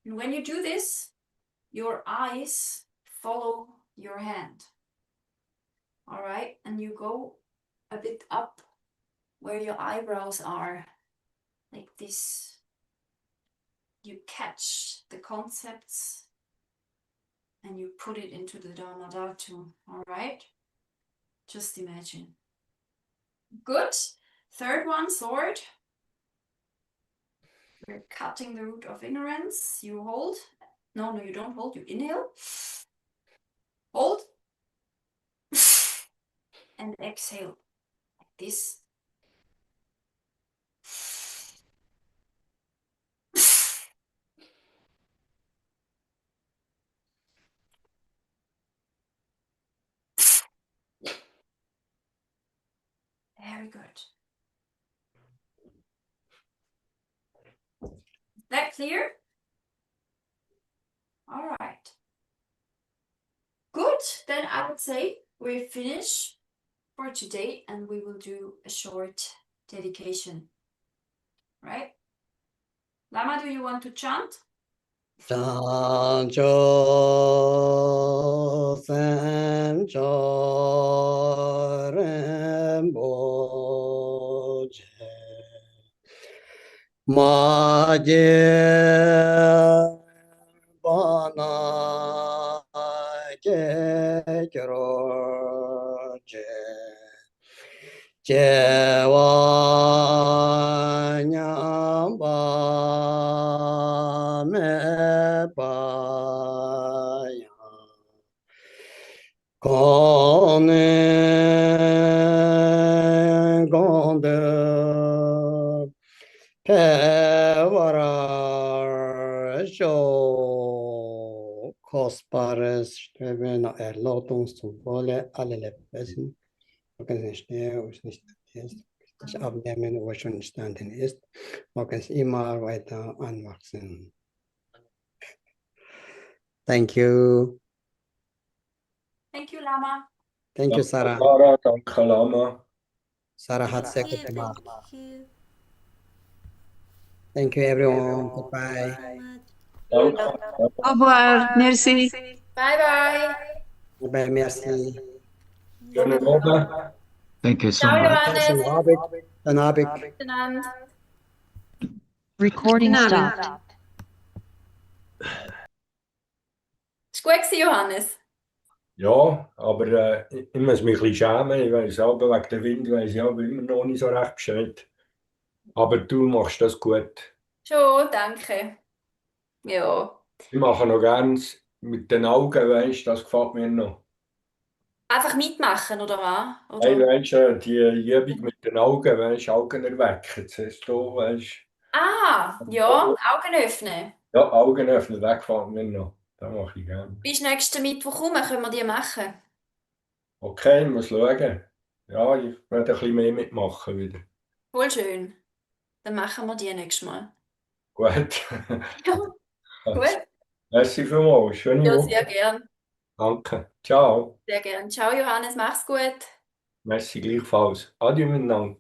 And when you do this, your eyes follow your hand. All right, and you go a bit up where your eyebrows are, like this. You catch the concepts and you put it into the Dharma Dhatu. All right, just imagine. Good. Third one, sword. We're cutting the root of ignorance. You hold. No, you don't hold. You inhale. Hold. And exhale. Like this. Very good. Is that clear? All right. Good. Then I would say we finish for today and we will do a short dedication. Right? Lama, do you want to chant? Chancho Sancho Remboje Maje Bana Keroje Jewa Nyamba Mebaya Kone Gonde Pevara Sho Kostbares Strebena Erlautung zum Wohle aller Lebewesen. Mogen sie schnell und nicht ist, das Abnehmen, wo schon entstanden ist, mogen sie immer weiter anwachsen. Thank you. Thank you, Lama. Thank you, Danke, Sarah. Sarah, danke, Lama. Sarah hat sehr gut Thank gemacht. you. Thank you, everyone. Goodbye. Danke. Au revoir. Merci. Bye bye. Bye, merci. Schönen Abend. Thank you so Ciao, much. Johannes. Schönen Abend. Schönen Abend. Guten Abend. Recording Guten stopped. Abend. Ist gut gewesen, Johannes? Ja, aber ich muss mich ein bisschen schämen. Ich weiss aber wegen dem Wind weiss ich aber immer noch nicht so recht Bescheid. Aber du machst das gut. Schon, danke. Ja. Ich mache noch gerne mit den Augen, weißt du, das gefällt mir noch. Einfach mitmachen, oder was? Hey, Oder? weißt du, die Übung mit den Augen, weißt du, Augen erwecken. Das heißt, du, weißt Ah, ja, Augen öffnen. ja, Augen öffnen, das gefällt mir noch. Das mache ich gerne. Bis nächsten Mittwoch rum, können wir die machen. Okay, ich muss schauen. Ja, ich werde ein bisschen mehr mitmachen wieder. Voll schön. Dann machen wir die nächstes Mal. Gut. Ja, gut. Merci vielmals. Schöne Ja, Woche. sehr gern. Danke. Ciao. Sehr gern. Ciao, Johannes, mach's gut. Merci gleichfalls. Adieu miteinander.